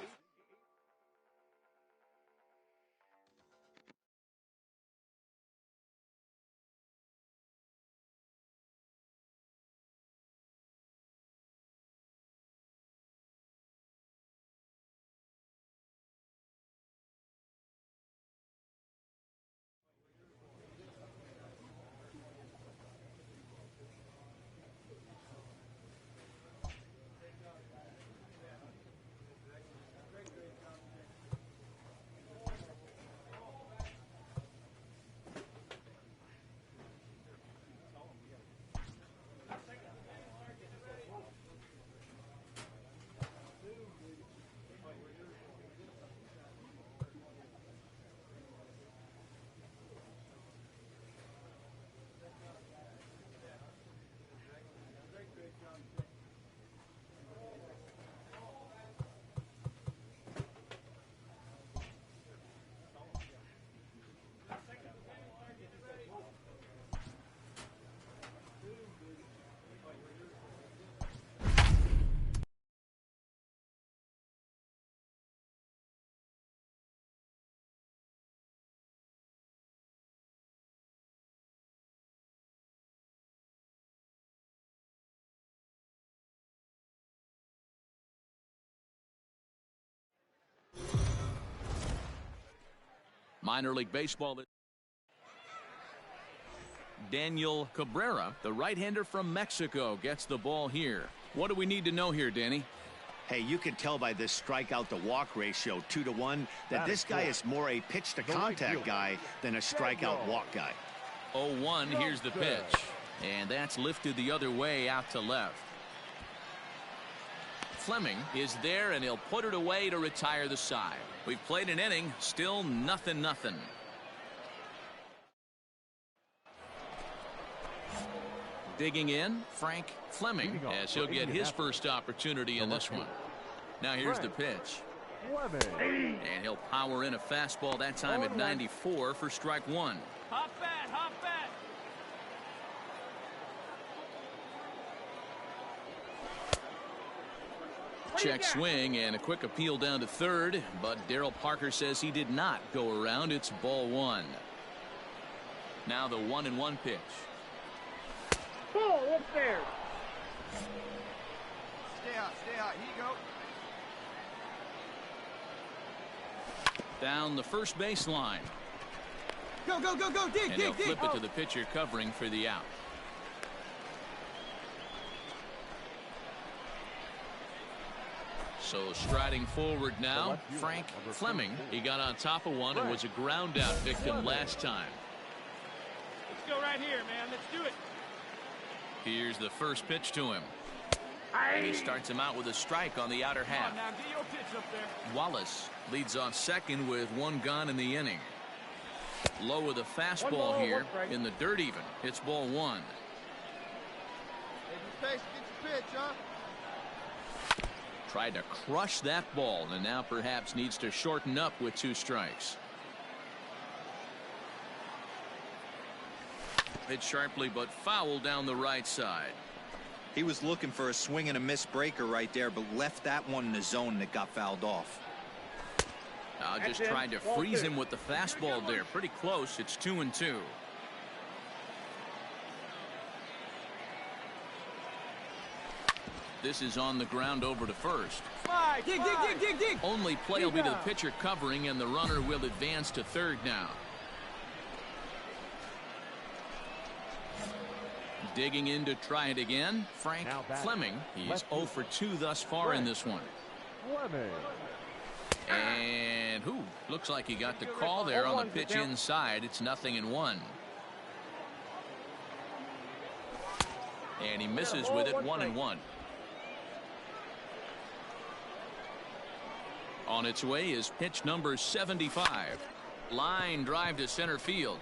Minor League Baseball. Daniel Cabrera, the right-hander from Mexico, gets the ball here. What do we need to know here, Danny? Hey, you can tell by this strikeout to walk ratio 2-to-1 that this guy is more a pitch to contact guy than a strikeout walk guy. 0-1, here's the pitch. And that's lifted the other way out to left. Fleming is there, and he'll put it away to retire the side. We've played an inning, still 0-0. Digging in, Frank Fleming, as he'll get his first opportunity in this one. Now here's the pitch. And he'll power in a fastball that time at 94 for strike one. Hop bat, hop bat. Check swing and a quick appeal down to third, but Darryl Parker says he did not go around. It's ball one. Now the 1-1 pitch. Ball upstairs. Stay out, here you go. Down the first baseline. Go, go, go, go, dig, And he'll flip it to the pitcher covering for the out. So striding forward now, Frank Fleming. He got on top of one and was a ground out victim last time. Let's go right here, man. Let's do it. Here's the first pitch to him. And he starts him out with a strike on the outer half. Now get your pitch up there. Wallace leads off second with one gone in the inning. Low with a fastball here in the dirt even. It's ball one. Get your pitch, huh? Tried to crush that ball and now perhaps needs to shorten up with 2 strikes. Hit sharply but foul down the right side. He was looking for a swing and a miss breaker right there, but left that one in the zone that got fouled off. Now just tried to freeze him with the fastball there. Pretty close. It's 2-2. This is on the ground over to first. Dig, dig, dig, dig, dig. Only play will be to the pitcher covering, and the runner will advance to third now. Digging in to try it again, Frank Fleming. He's 0 for 2 thus far in this one. And looks like he got the call there on the pitch inside. It's 0-1. And he misses with it, 1-1. On its way is pitch number 75. Line drive to center field.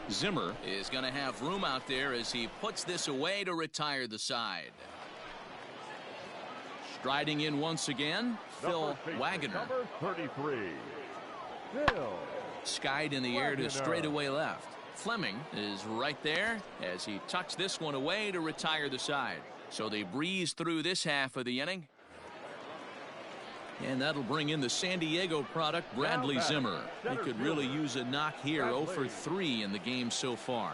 Zimmer is going to have room out there as he puts this away to retire the side. Striding in once again, Phil Wagner. Number 33. Skied in the air to straightaway left. Fleming is right there as he tucks this one away to retire the side. So they breeze through this half of the inning. And that'll bring in the San Diego product, Bradley Zimmer. He could really use a knock here. 0 for 3 in the game so far.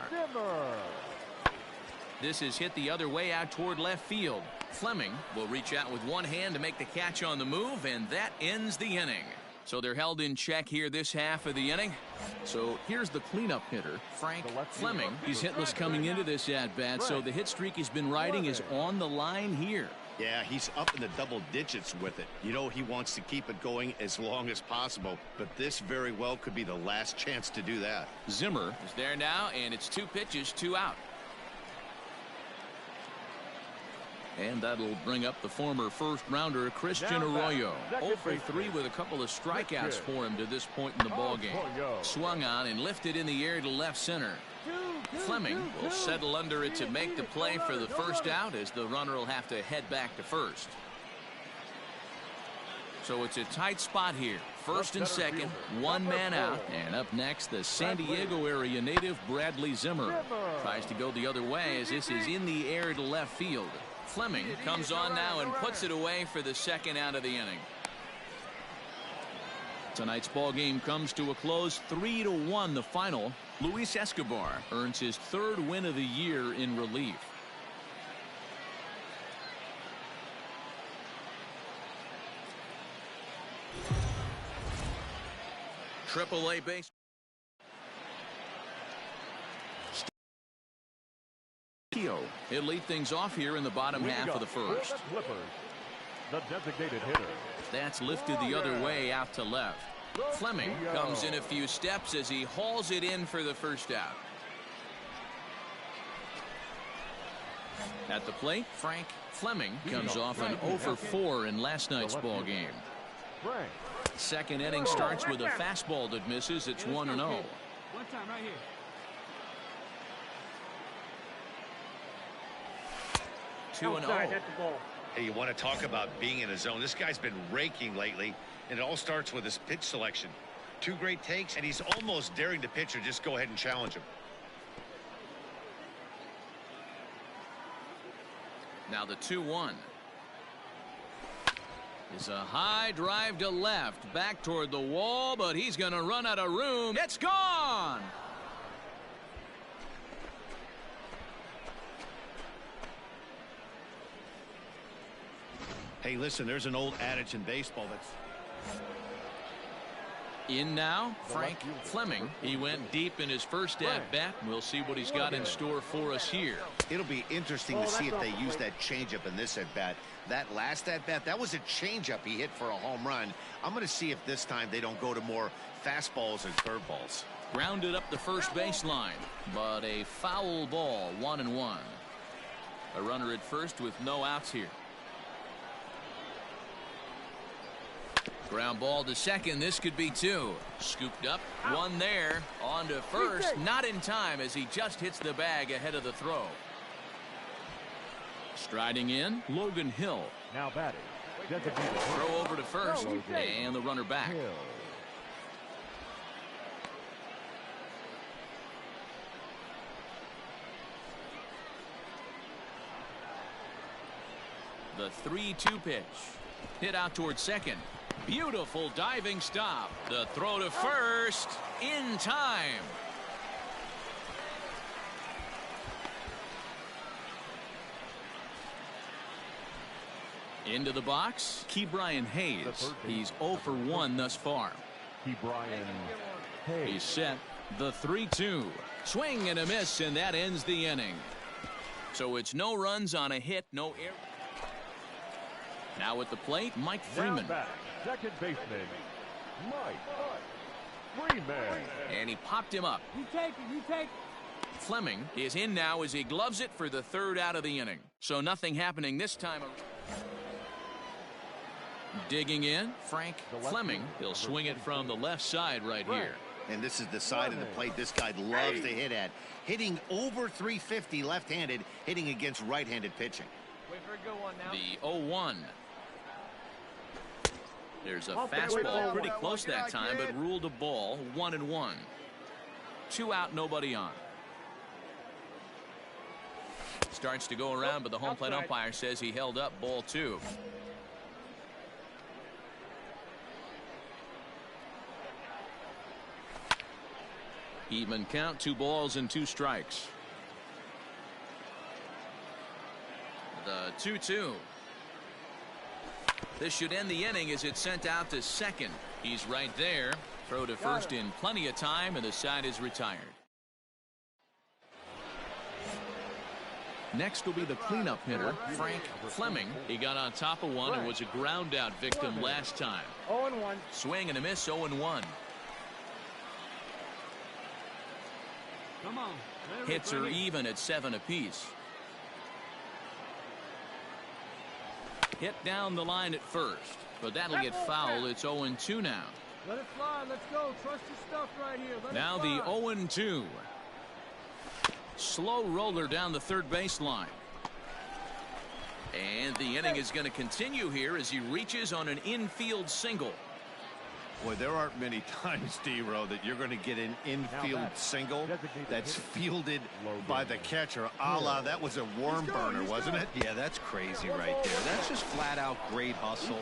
This is hit the other way out toward left field. Fleming will reach out with one hand to make the catch on the move, and that ends the inning. So they're held in check here this half of the inning. So here's the cleanup hitter, Frank Fleming. He's hitless coming into this at-bat, so the hit streak he's been riding is on the line here. Yeah, he's up in the double digits with it. You know he wants to keep it going as long as possible, but this very well could be the last chance to do that. Zimmer is there now, and it's 2 pitches, 2 out. And that'll bring up the former first-rounder Christian Arroyo. 0 for 3 with a couple of strikeouts for him to this point in the ballgame. Swung on and lifted in the air to left center. Fleming will settle under it to make the play for the first out, as the runner will have to head back to first. So it's a tight spot here. First and second, one man out. And up next, the San Diego area native Bradley Zimmer tries to go the other way as this is in the air to left field. Fleming comes on now and puts it away for the second out of the inning. Tonight's ball game comes to a close, 3-1 the final. Luis Escobar earns his 3rd win of the year in relief. Triple-A base. He'll lead things off here in the bottom half of the first. The designated hitter. That's lifted the other way out to left. Fleming comes in a few steps as he hauls it in for the first out. At the plate, Frank Fleming comes off an 0 for 4 in last night's ball game. Second inning starts with a fastball that misses. It's 1-0. One time right here. 2-0. Hey, you want to talk about being in a zone? This guy's been raking lately, and it all starts with his pitch selection. 2 great takes, and he's almost daring the pitcher just go ahead and challenge him. Now the 2-1 is a high drive to left, back toward the wall, but he's going to run out of room. It's gone. Hey, listen, there's an old adage in baseball that's... In now, Frank Fleming. He went deep in his first at-bat. We'll see what he's got in store for us here. It'll be interesting to see if they use that changeup in this at-bat. That last at-bat, that was a changeup he hit for a home run. I'm going to see if this time they don't go to more fastballs and curveballs. Grounded up the first baseline, but a foul ball, 1-1. A runner at first with no outs here. Ground ball to second. This could be 2. Scooped up. 1 there. On to first. Not in time as he just hits the bag ahead of the throw. Striding in, Logan Hill. Now batting. Throw over to first. And the runner back. The 3-2 pitch. Hit out towards second. Beautiful diving stop. The throw to first in time. Into the box, Ke'Bryan Hayes. He's 0 for 1 thus far. Ke'Bryan Hayes. He's set. The 3-2. Swing and a miss, and that ends the inning. So it's no runs on a hit, no error. Now at the plate, Mike Freeman. Second baseman, Mike Freeman. And he popped him up. You take it. You take it. Fleming is in now as he gloves it for the 3rd out of the inning. So nothing happening this time. Digging in, Frank Fleming. He'll swing it from the left side right here. And this is the side of the plate this guy loves to hit at. Hitting over 350 left-handed, hitting against right-handed pitching. Wait for a good one now. The 0-1. There's a fastball pretty close that time, but ruled a ball. 1-1. 2 out, nobody on. Starts to go around, but the home plate umpire says he held up ball 2. Even count, 2 balls and 2 strikes. The 2-2. This should end the inning as it's sent out to second. He's right there. Throw to first in plenty of time, and the side is retired. Next will be the cleanup hitter, Frank Fleming. He got on top of one and was a ground out victim last time. 0-1. Swing and a miss, 0-1. Come on. Hits are even at 7 apiece. Hit down the line at first, but that'll get foul. It's 0-2 now. Let it fly. Let's go. Trust your stuff right here. Now the 0-2. Slow roller down the third baseline. And the inning is going to continue here as he reaches on an infield single. Boy, there aren't many times, D-Row, that you're going to get an infield single that's fielded by the catcher. A la, that was a worm burner, wasn't it? Yeah, that's crazy right there. That's just flat out great hustle.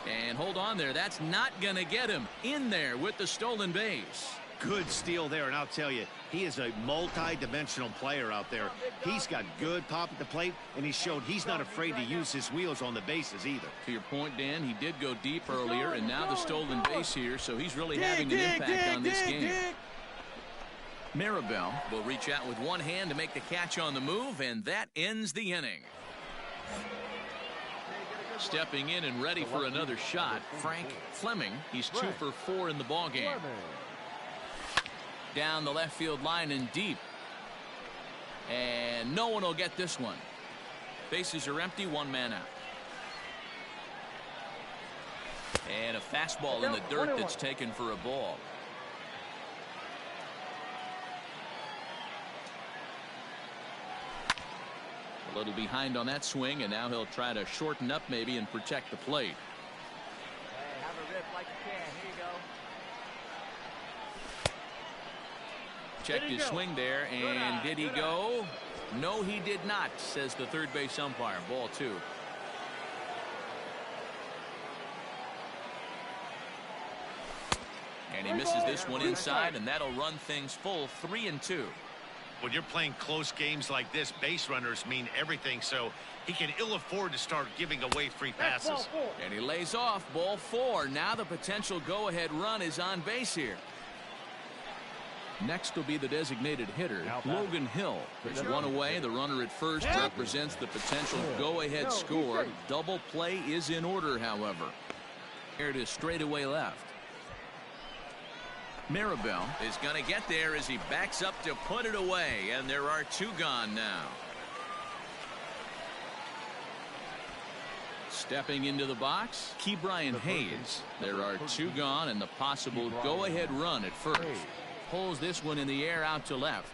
And hold on there. That's not going to get him in there with the stolen base. Good steal there, and I'll tell you, he is a multi-dimensional player out there. He's got good pop at the plate, and he showed he's not afraid to use his wheels on the bases either. To your point, Dan, he did go deep earlier, and now the stolen base here, so he's really having an impact on this game. Maribel will reach out with one hand to make the catch on the move, and that ends the inning. Stepping in and ready for another shot, Frank Fleming. He's 2 for 4 in the ballgame. Down the left field line and deep. And no one will get this one. Bases are empty, 1 man out. And a fastball in the dirt that's taken for a ball. A little behind on that swing, and now he'll try to shorten up maybe and protect the plate. Hey, have a rip like you can. Here you go. Checked his swing there, and did he go? No, he did not, says the third base umpire. Ball 2. And he misses this one inside, and that'll run things full 3-2. When you're playing close games like this, base runners mean everything, so he can ill afford to start giving away free passes. And he lays off. Ball 4. Now the potential go-ahead run is on base here. Next will be the designated hitter, Logan Hill. There's one away. The runner at first represents the potential go-ahead score. Double play is in order, however. Here to straightaway left. Maribel is going to get there as he backs up to put it away, and there are 2 gone now. Stepping into the box, Ke'Bryan Hayes. There are 2 gone, and the possible go-ahead run at first. Pulls this one in the air out to left.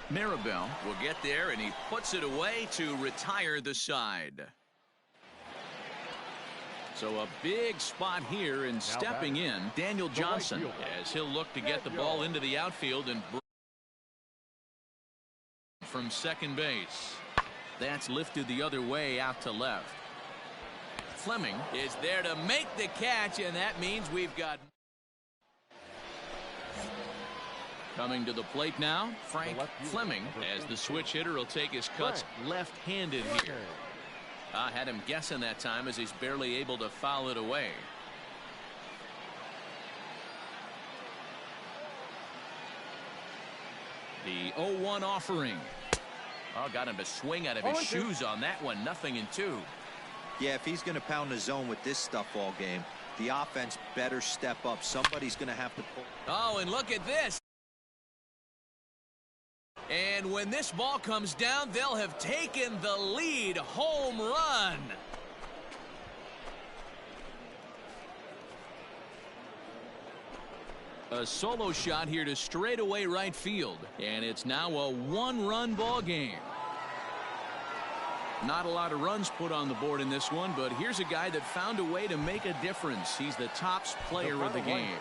Maribel will get there, and he puts it away to retire the side. So a big spot here, and stepping in, Daniel Johnson, as he'll look to get the ball into the outfield and from second base. That's lifted the other way out to left. Fleming is there to make the catch, and that means we've got... Coming to the plate now, Frank Fleming, as the switch hitter will take his cuts left-handed here. I had him guessing that time as he's barely able to foul it away. The 0-1 offering. Oh, got him to swing out of his shoes on that one. 0-2. Yeah, if he's going to pound the zone with this stuff all game, the offense better step up. Somebody's going to have to pull. Oh, and look at this. And when this ball comes down, they'll have taken the lead. Home run. A solo shot here to straightaway right field. And it's now a 1-run ball game. Not a lot of runs put on the board in this one, but here's a guy that found a way to make a difference. He's the tops player of the game.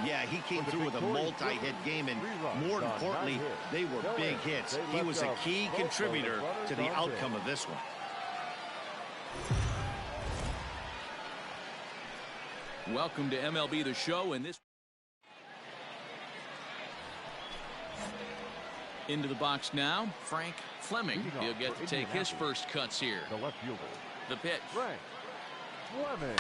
Yeah, he came through with a multi-hit game, and more importantly, they were big hits. He was a key contributor to the outcome of this one. Welcome to MLB The Show, and this into the box now, Frank Fleming. He'll get to take his first cuts here. The left fielder. The pitch. Frank Fleming.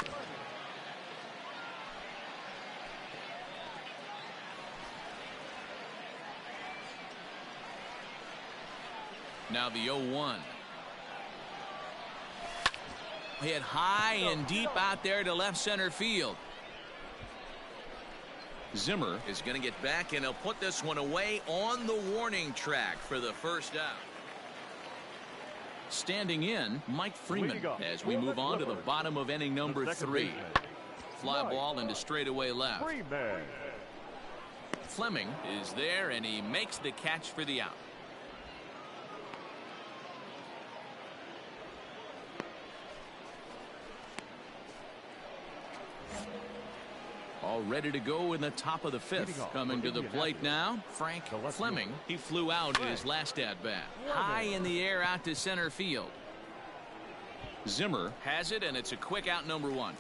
Now the 0-1. Hit high and deep out there to left center field. Zimmer is going to get back, and he'll put this one away on the warning track for the first out. Standing in, Mike Freeman, as we move on to the bottom of inning number 3. Fly ball into straightaway left. Fleming is there, and he makes the catch for the out. All ready to go in the top of the 5th. Coming to the plate now, Frank Fleming. He flew out in his last at-bat. High in the air out to center field. Zimmer has it, and it's a quick out number 1.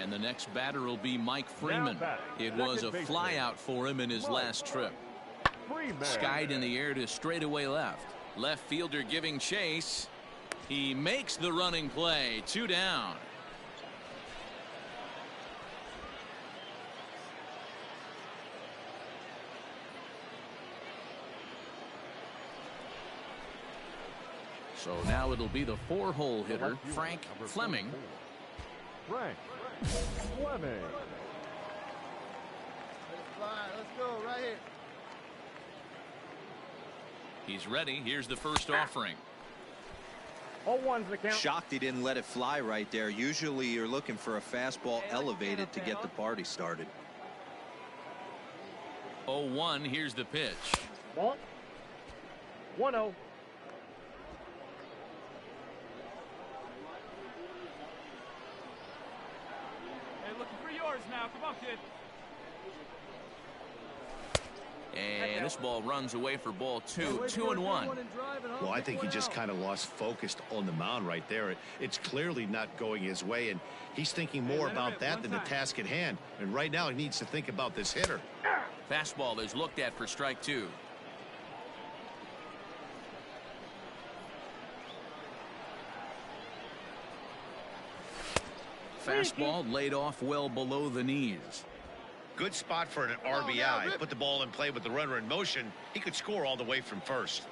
And the next batter will be Mike Freeman. It was a flyout for him in his last trip. Skied in the air to straightaway left. Left fielder giving chase. He makes the running play. 2 down. So now it'll be the 4-hole hitter, Frank Fleming. Frank Fleming. Let's go right here. He's ready. Here's the first offering. 0-1's the count. Shocked he didn't let it fly right there. Usually you're looking for a fastball elevated to get the party started. 0-1. Here's the pitch. Ball. 1-0. Hey, looking for yours now. Come on, kid. And this ball runs away for ball 2. 2-1. Well, I think he just kind of lost focus on the mound right there. It's clearly not going his way, and he's thinking more about that than the task at hand. And right now he needs to think about this hitter. Fastball is looked at for strike 2. Fastball laid off well below the knees. Good spot for an RBI. Put the ball in play with the runner in motion. He could score all the way from first.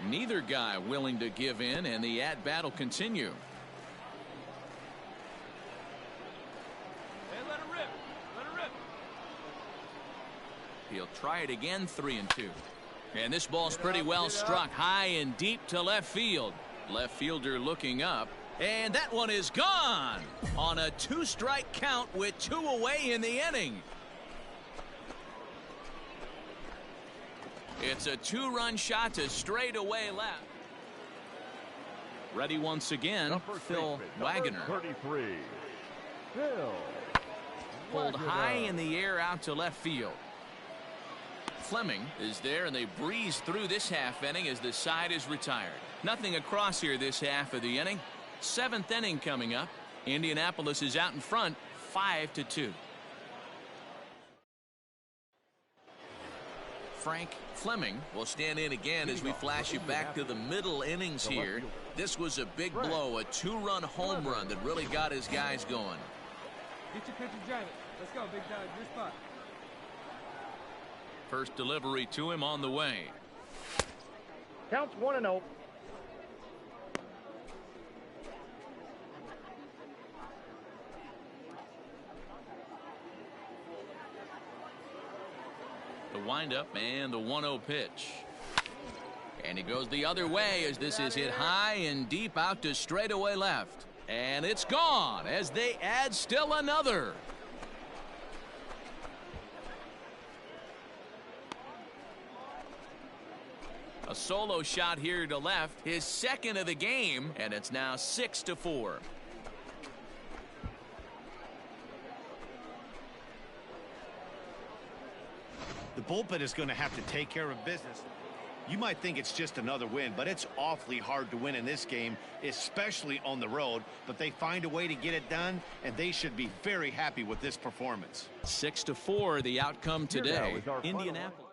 Neither guy willing to give in, and the at-bat will continue. Hey, let it rip. Let it rip. He'll try it again. 3-2. And this ball's pretty well struck high and deep to left field. Left fielder looking up. And that one is gone on a 2-strike count with 2 away in the inning. It's a 2-run shot to straightaway left. Ready once again, Phil Wagner. 33. Phil. Pulled high in the air out to left field. Fleming is there, and they breeze through this half inning as the side is retired. Nothing across here this half of the inning. 7th inning coming up. Indianapolis is out in front, 5-2. Frank Fleming will stand in again as we flash you back to the middle innings here. This was a big blow, a 2-run home run that really got his guys going. Get your pitcher jacket. Let's go, big dog. Your spot. First delivery to him on the way. Counts 1-0. The windup and the 1-0 pitch. And he goes the other way as this is hit high and deep out to straightaway left. And it's gone as they add still another. A solo shot here to left, his second of the game, and it's now 6-4. The bullpen is going to have to take care of business. You might think it's just another win, but it's awfully hard to win in this game, especially on the road. But they find a way to get it done, and they should be very happy with this performance. 6-4, the outcome today. Indianapolis.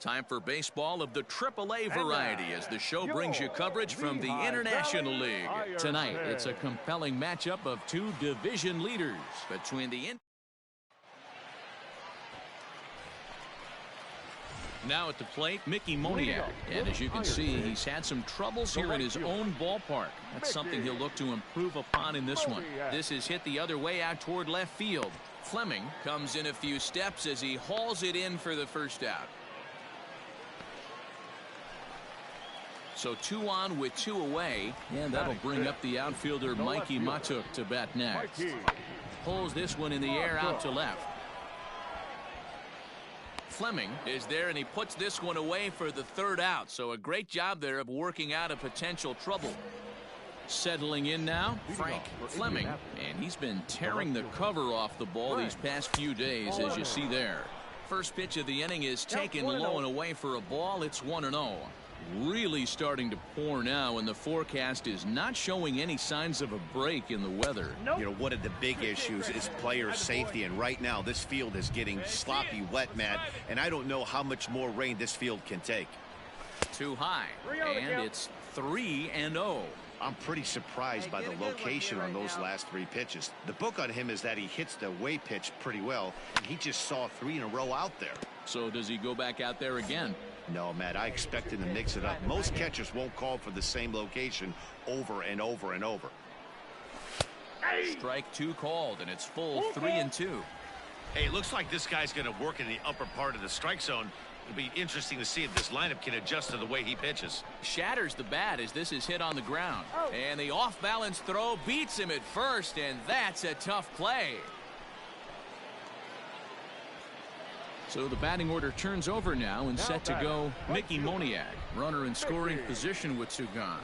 Time for baseball of the AAA variety as the show brings you coverage from the International League. Tonight, it's a compelling matchup of two division leaders between the... Now at the plate, Mickey Moniak. And as you can see, he's had some troubles here in his own ballpark. That's something he'll look to improve upon in this one. This is hit the other way out toward left field. Fleming comes in a few steps as he hauls it in for the first out. So 2 on with 2 away, and that'll bring up the outfielder Mikey Matuk to bat next. Pulls this one in the air out to left. Fleming is there, and he puts this one away for the 3rd out. So a great job there of working out a potential trouble. Settling in now, Frank Fleming, and he's been tearing the cover off the ball these past few days, as you see there. First pitch of the inning is taken low and away for a ball. It's 1-0. Really starting to pour now, and the forecast is not showing any signs of a break in the weather. You know, one of the big issues is player safety, and right now this field is getting sloppy wet, Matt, and I don't know how much more rain this field can take. Too high, and it's 3-0. I'm pretty surprised by the location on those last 3 pitches. The book on him is that he hits the away pitch pretty well, and he just saw 3 in a row out there. So does he go back out there again? No, Matt, I expect him to mix it up. Most catchers won't call for the same location over and over and over. Strike 2 called, and it's full 3-2. Hey, it looks like this guy's going to work in the upper part of the strike zone. It'll be interesting to see if this lineup can adjust to the way he pitches. Shatters the bat as this is hit on the ground. And the off-balance throw beats him at first, and that's a tough play. So the batting order turns over now, and set to go Mickey Moniak. Runner in scoring position with 2 gone.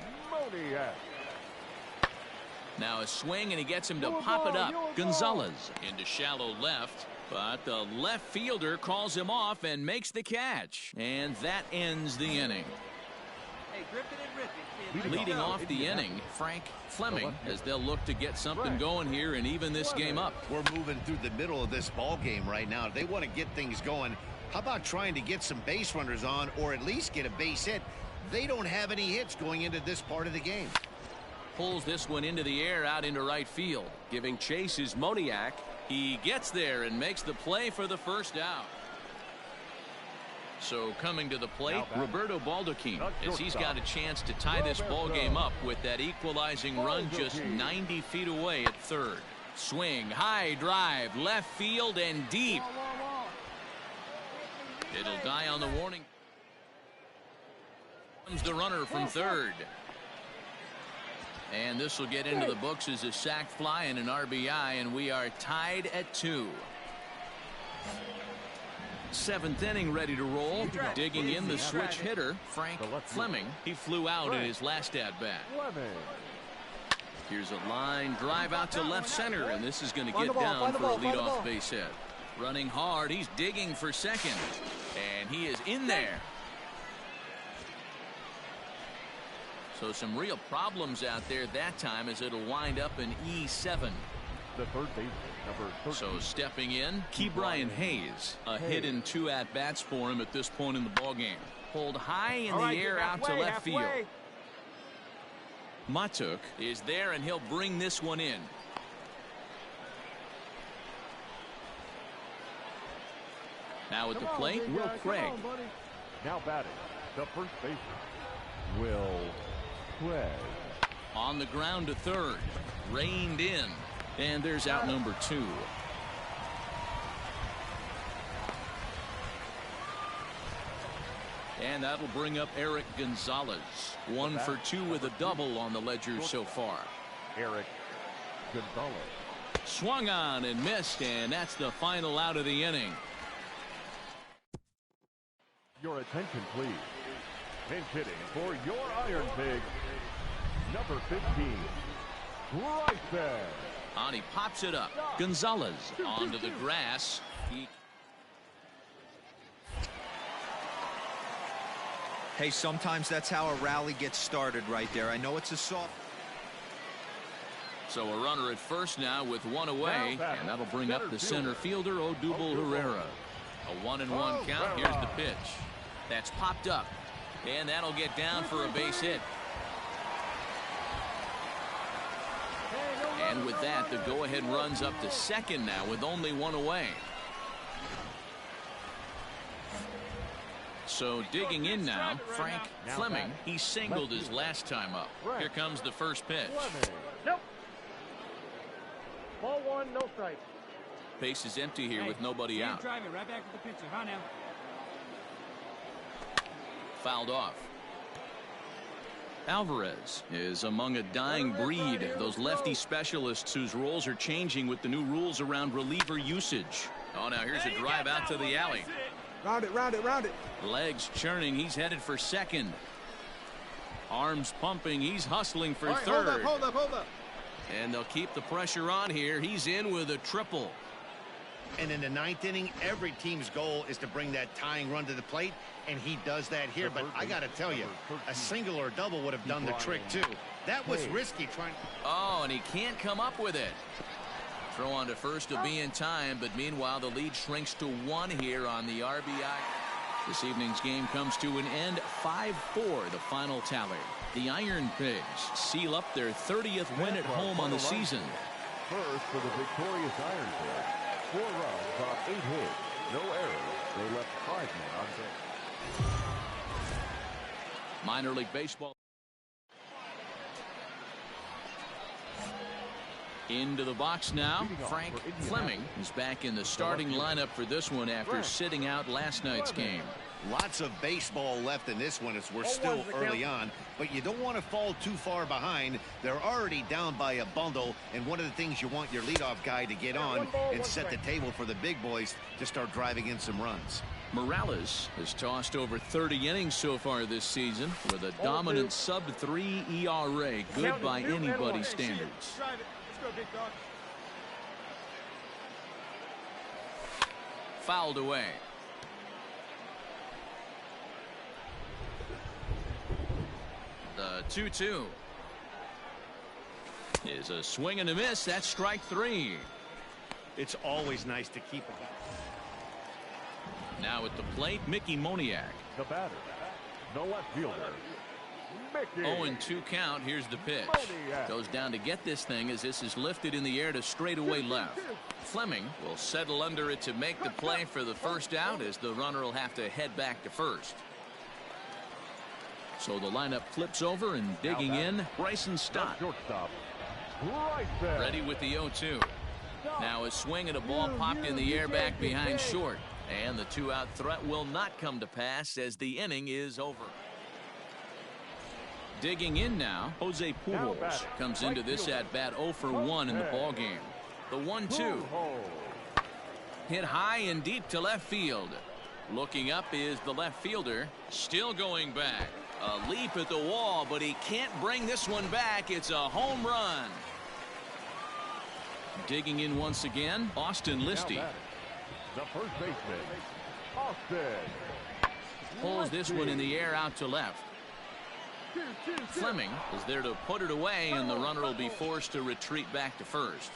Now a swing, and he gets him to pop it up. Gonzalez into shallow left, but the left fielder calls him off and makes the catch. And that ends the inning. Leading off the inning, Frank Fleming, as they'll look to get something going here and even this game up. We're moving through the middle of this ball game right now. If they want to get things going, how about trying to get some base runners on, or at least get a base hit? They don't have any hits going into this part of the game. Pulls this one into the air out into right field. Giving chase is Moniak. He gets there and makes the play for the first out. So coming to the plate, Roberto Baldacchini, as he's got a chance to tie this ball game up with that equalizing run just 90 feet away at 3rd. Swing, high drive, left field and deep. It'll die on the warning. Comes the runner from 3rd. And this will get into the books as a sac fly and an RBI, and we are tied at 2. 7th inning ready to roll. Digging in the switch hitter, Frank Fleming. He flew out in his last at-bat. Here's a line drive out to left center, and this is going to get down for a leadoff base hit. Running hard, he's digging for second, and he is in there. So some real problems out there that time, as it'll wind up in E7. The third baseman, number 13. So stepping in, Ke'Bryan Hayes. A hit in 2 at-bats for him at this point in the ballgame. Pulled high in the air out to left field. Matuk is there, and he'll bring this one in. Now at the plate, Will Craig. Now batting, the first baseman, Will Craig. On the ground to 3rd. Reined in. And there's out number 2. And that'll bring up Eric Gonzalez. 1 for 2 with a double on the ledger so far. Eric Gonzalez. Swung on and missed, and that's the final out of the inning. Your attention, please. Pinch hitting for your Iron Pig, number 15, Bryson. On he pops it up. Gonzalez onto the grass. Hey, sometimes that's how a rally gets started right there. I know it's a soft. So a runner at first now with 1 away, and that'll bring up the center fielder, Odubel Herrera. A 1-1 count. Here's the pitch. That's popped up. And that'll get down for a base hit. And with that, the go-ahead runs up to second now with only one away. So digging in now, Frank Fleming. He singled his last time up. Here comes the first pitch. Nope. Ball one, no strike. Base is empty here with nobody out. Driving right back to the pitcher. Huh, now? Fouled off. Alvarez is among a dying breed, those lefty specialists whose roles are changing with the new rules around reliever usage. Oh, now here's a drive out to the alley. Round it, round it, round it. Legs churning. He's headed for second. Arms pumping. He's hustling for third. Hold up. And they'll keep the pressure on here. He's in with a triple. And in the ninth inning, every team's goal is to bring that tying run to the plate, and he does that here. But I got to tell you, a single or a double would have done the trick, too. That was risky trying. Oh, and he can't come up with it. Throw on to first will be in time, but meanwhile, the lead shrinks to 1 here on the RBI. This evening's game comes to an end, 5-4, the final tally. The Iron Pigs seal up their 30th win at home on the season. First for the victorious Iron Pigs. 4 runs on 8 hits, no errors. They left 5 men on base. Minor League Baseball. Into the box now. Frank Fleming is back in the starting lineup for this one after sitting out last night's game. Lots of baseball left in this one as we're still early on, but you don't want to fall too far behind. They're already down by a bundle, and one of the things you want your leadoff guy to get on and set the table for the big boys to start driving in some runs. Morales has tossed over 30 innings so far this season with a dominant sub-3 ERA, good by anybody's standards. Fouled away. The 2-2 is a swing and a miss. That's strike 3. It's always nice to keep it. Now at the plate, Mickey Moniak. The batter, the left fielder, Mickey. 0-2 count. Here's the pitch. Goes down to get this thing as this is lifted in the air to straightaway left. Fleming will settle under it to make the play for the first out as the runner will have to head back to first. So the lineup flips over and digging in, Bryson Stott. Right there. Ready with the 0-2. Now a swing and a ball popped in the air back behind short. And the 2-out threat will not come to pass as the inning is over. Digging in now, Jose Pujols comes into this at-bat 0 for 1 in the ballgame. The 1-2. Hit high and deep to left field. Looking up is the left fielder, still going back. A leap at the wall, but he can't bring this one back. It's a home run. Digging in once again, Austin Listy. The first baseman, Austin. Pulls this one in the air out to left. Fleming is there to put it away, and the runner will be forced to retreat back to first.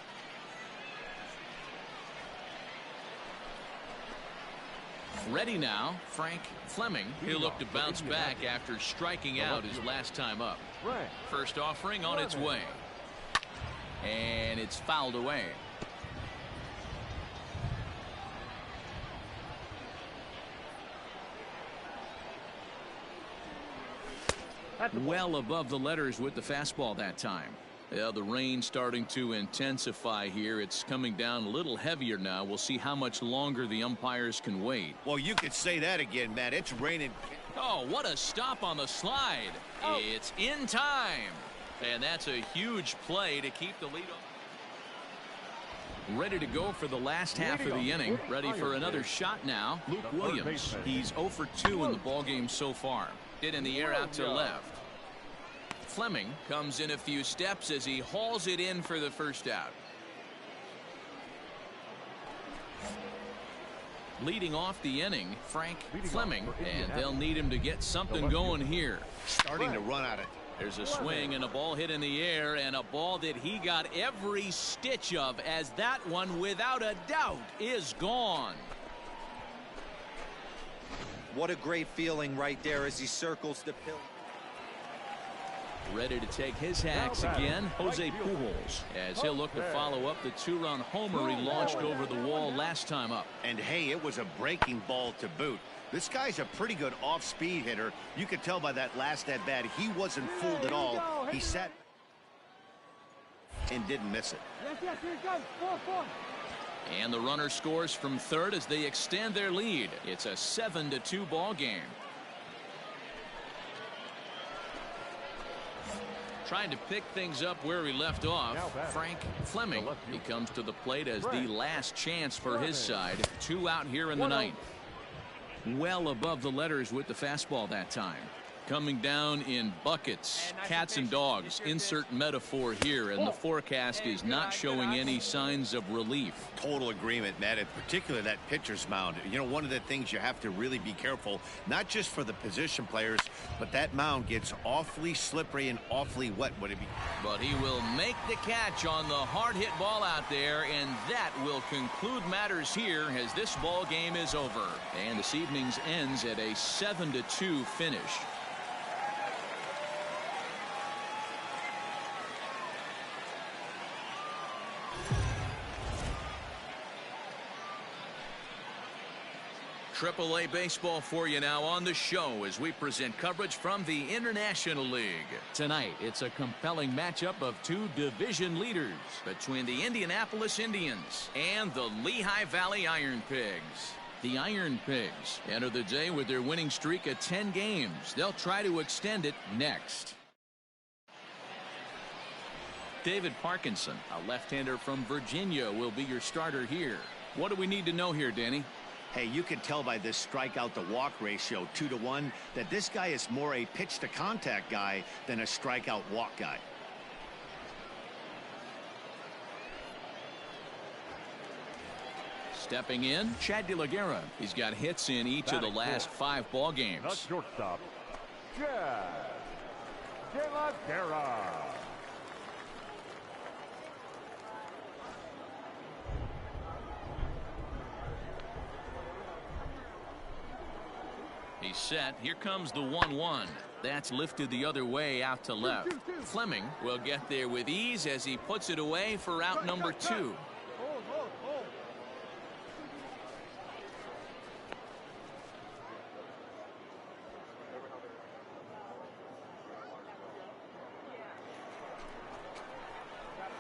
Ready now, Frank Fleming. He'll look to bounce back after striking out his last time up. First offering on its way. And it's fouled away. Well above the letters with the fastball that time. Yeah, the rain starting to intensify here. It's coming down a little heavier now. We'll see how much longer the umpires can wait. Well, you could say that again, Matt. It's raining. Oh, what a stop on the slide. It's in time. And that's a huge play to keep the lead on. Ready to go for the last half of the inning. Ready for another shot now. Luke Williams. He's 0 for 2 in the ballgame so far. Hit in the air out to left. Fleming comes in a few steps as he hauls it in for the first out. Leading off the inning, Frank Fleming, and they'll need him to get something going here. Starting to run at it. There's a swing and a ball hit in the air, and a ball that he got every stitch of, as that one, without a doubt, is gone. What a great feeling right there as he circles the pill. Ready to take his hacks again, Jose Pujols, as he'll look to follow up the two-run homer he launched over the wall last time up. And hey, it was a breaking ball to boot. This guy's a pretty good off-speed hitter. You could tell by that last at-bat he wasn't fooled at all. He sat and didn't miss it. Yes, here it comes. 4-4. And the runner scores from third as they extend their lead. It's a 7-2 ball game. Trying to pick things up where he left off, Frank Fleming. He comes to the plate as the last chance for his side. 2 out here in the ninth. Well above the letters with the fastball that time. Coming down in buckets, cats and dogs, insert metaphor here, and the forecast is not showing any signs of relief. Total agreement, Matt, in particular that pitcher's mound. You know, one of the things you have to really be careful, not just for the position players, but that mound gets awfully slippery and awfully wet. Would it be? But he will make the catch on the hard hit ball out there, and that will conclude matters here as this ball game is over. And this evening's ends at a 7-2 finish. AAA baseball for you now on the show as we present coverage from the International League. Tonight, it's a compelling matchup of two division leaders between the Indianapolis Indians and the Lehigh Valley Iron Pigs. The Iron Pigs enter the day with their winning streak at 10 games. They'll try to extend it next. David Parkinson, a left-hander from Virginia, will be your starter here. What do we need to know here, Danny? Hey, you can tell by this strikeout to walk ratio 2-to-1 that this guy is more a pitch to contact guy than a strikeout walk guy. Stepping in, Chad De La Guerra. He's got hits in each of the last 5 ball games. The shortstop, Chad De La Guerra. He's set. Here comes the 1-1. That's lifted the other way out to left. Fleming will get there with ease as he puts it away for out number 2.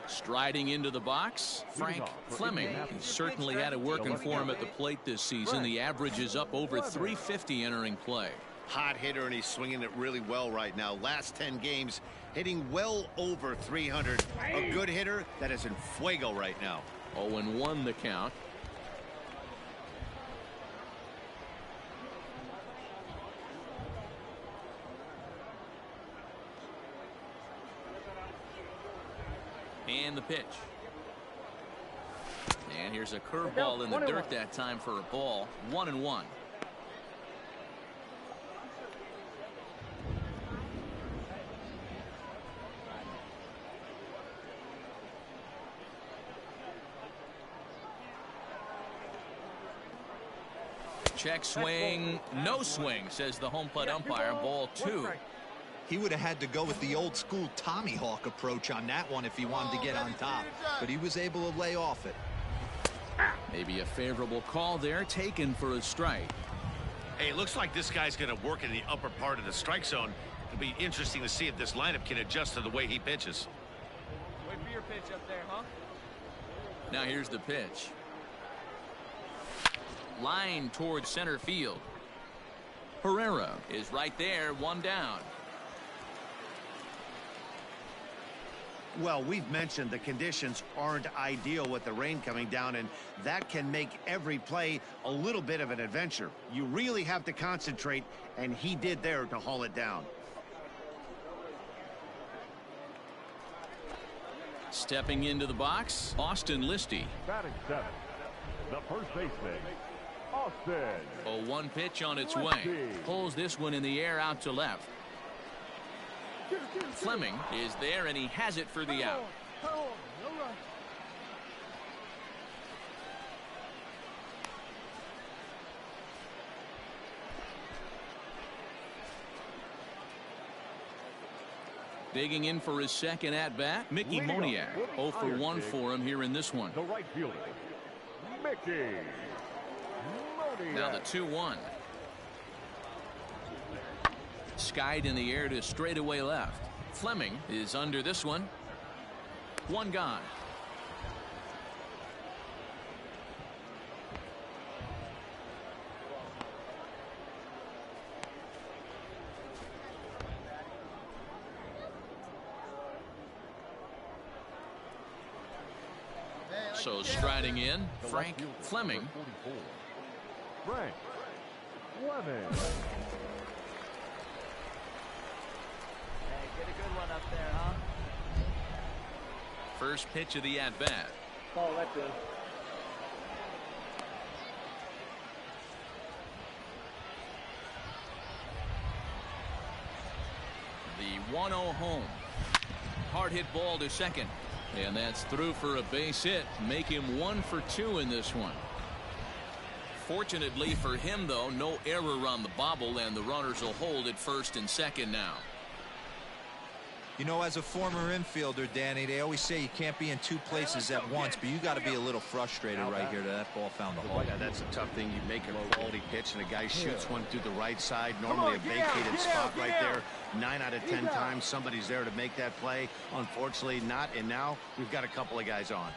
Striding into the box, Frank Fleming. He certainly had it working for him at the plate this season. The average is up over 350 entering play. Hot hitter, and he's swinging it really well right now. Last 10 games, hitting well over 300. A good hitter that is in fuego right now. 0-1 the count. And the pitch. And here's a curveball in the dirt that time for a ball. 1-1. Check swing, no swing, says the home plate umpire. Ball 2. He would have had to go with the old school Tommy Hawk approach on that one if he wanted to get on top, but he was able to lay off it. Maybe a favorable call there, taken for a strike. Hey, it looks like this guy's going to work in the upper part of the strike zone. It'll be interesting to see if this lineup can adjust to the way he pitches. Wait for your pitch up there, huh? Now here's the pitch. Line towards center field. Herrera is right there, 1 down. Well, we've mentioned the conditions aren't ideal with the rain coming down, and that can make every play a little bit of an adventure. You really have to concentrate, and he did there to haul it down. Stepping into the box, Austin Listy. Batting 7, the first baseman, Austin. 0-1 pitch on its way. Pulls this one in the air out to left. Fleming is there, and he has it for the out. Digging in for his second at-bat, Mickey Moniak. 0 for 1 for him here in this one. The right fielder, Mickey Moniak. Now the 2-1. Skied in the air to straightaway left. Fleming is under this one. One gone. So striding in, Frank Fleming. Frank Fleming. Hey, get a good one up there, huh? First pitch of the at-bat. Oh, that's good. The 1-0 home. Hard hit ball to second. And that's through for a base hit. Make him 1 for 2 in this one. Fortunately for him, though, no error on the bobble, and the runners will hold at first and second now. You know, as a former infielder, Danny, they always say you can't be in two places at once, but you got to be a little frustrated right here that ball found the hole. Yeah, that's a tough thing. You make a quality pitch and a guy shoots one through the right side. Normally a vacated spot right there. 9 out of 10 times somebody's there to make that play. Unfortunately not, and now we've got a couple of guys on.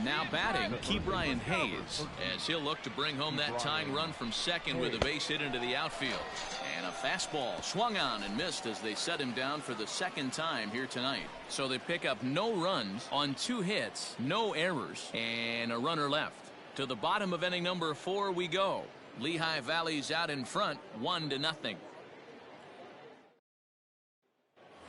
Now batting, Ke'Bryan Hayes, as he'll look to bring home that tying run from second with a base hit into the outfield. And a fastball swung on and missed as they set him down for the second time here tonight. So they pick up no runs on 2 hits, no errors, and a runner left. To the bottom of inning number 4 we go. Lehigh Valley's out in front, 1-0.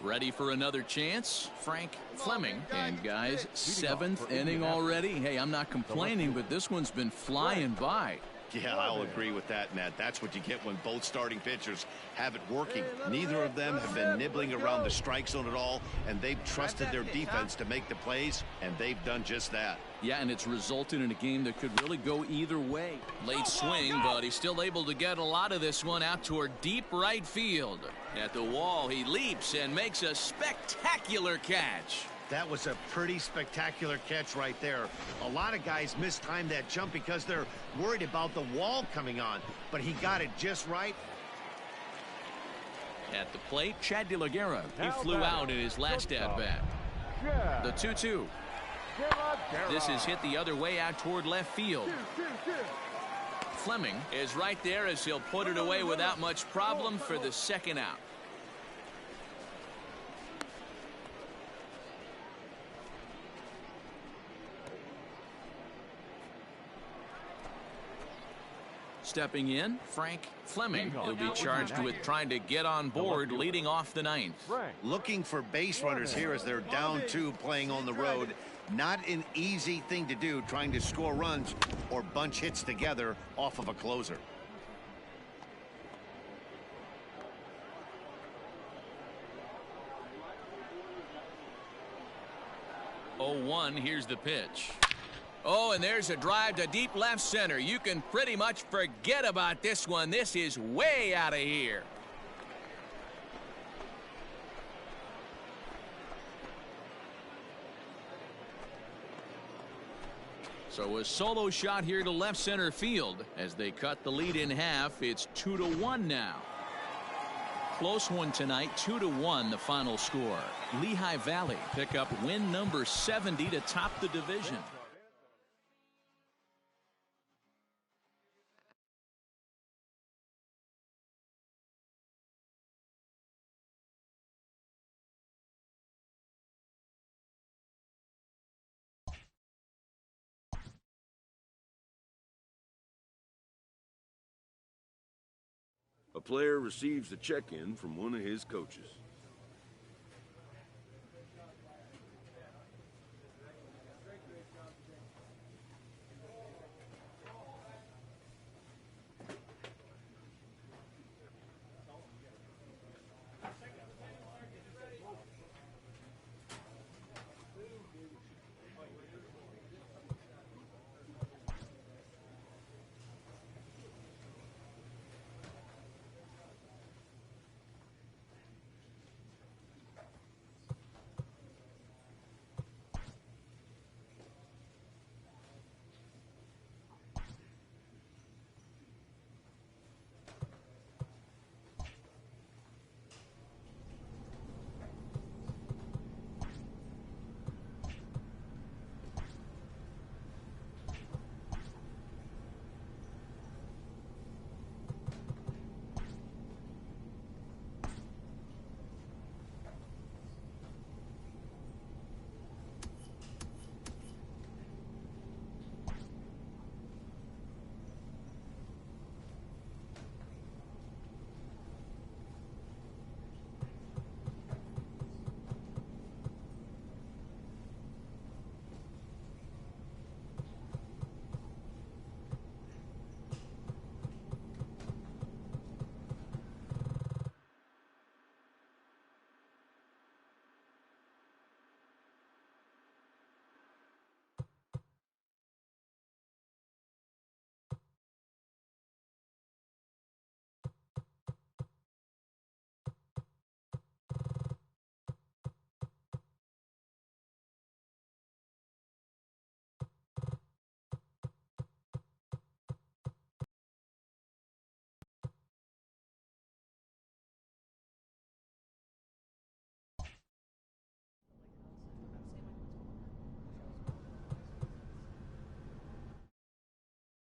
Ready for another chance? Frank Fleming. And guys, 7th inning already. Hey, I'm not complaining, but this one's been flying by. Yeah, I'll agree with that, Matt. That's what you get when both starting pitchers have it working. Neither of them have been nibbling around the strike zone at all, and they've trusted their defense to make the plays, and they've done just that. Yeah, and it's resulted in a game that could really go either way. Late swing, but he's still able to get a lot of this one out toward deep right field. At the wall, he leaps and makes a spectacular catch. That was a pretty spectacular catch right there. A lot of guys mistime that jump because they're worried about the wall coming on, but he got it just right. At the plate, Chad De La Guerra. He flew out in his last at-bat. The 2-2. This is hit the other way out toward left field. Fleming is right there as he'll put it away without much problem for the second out. Stepping in, Frank Fleming. He'll be charged with trying to get on board leading off the 9th. Looking for base runners here as they're down 2 playing on the road. Not an easy thing to do, trying to score runs or bunch hits together off of a closer. Oh, 1, here's the pitch. Oh, and there's a drive to deep left center. You can pretty much forget about this one. This is way out of here. So a solo shot here to left center field as they cut the lead in half. It's 2-1 now. Close one tonight, 2-1 the final score. Lehigh Valley pick up win number 70 to top the division. A player receives a check-in from one of his coaches.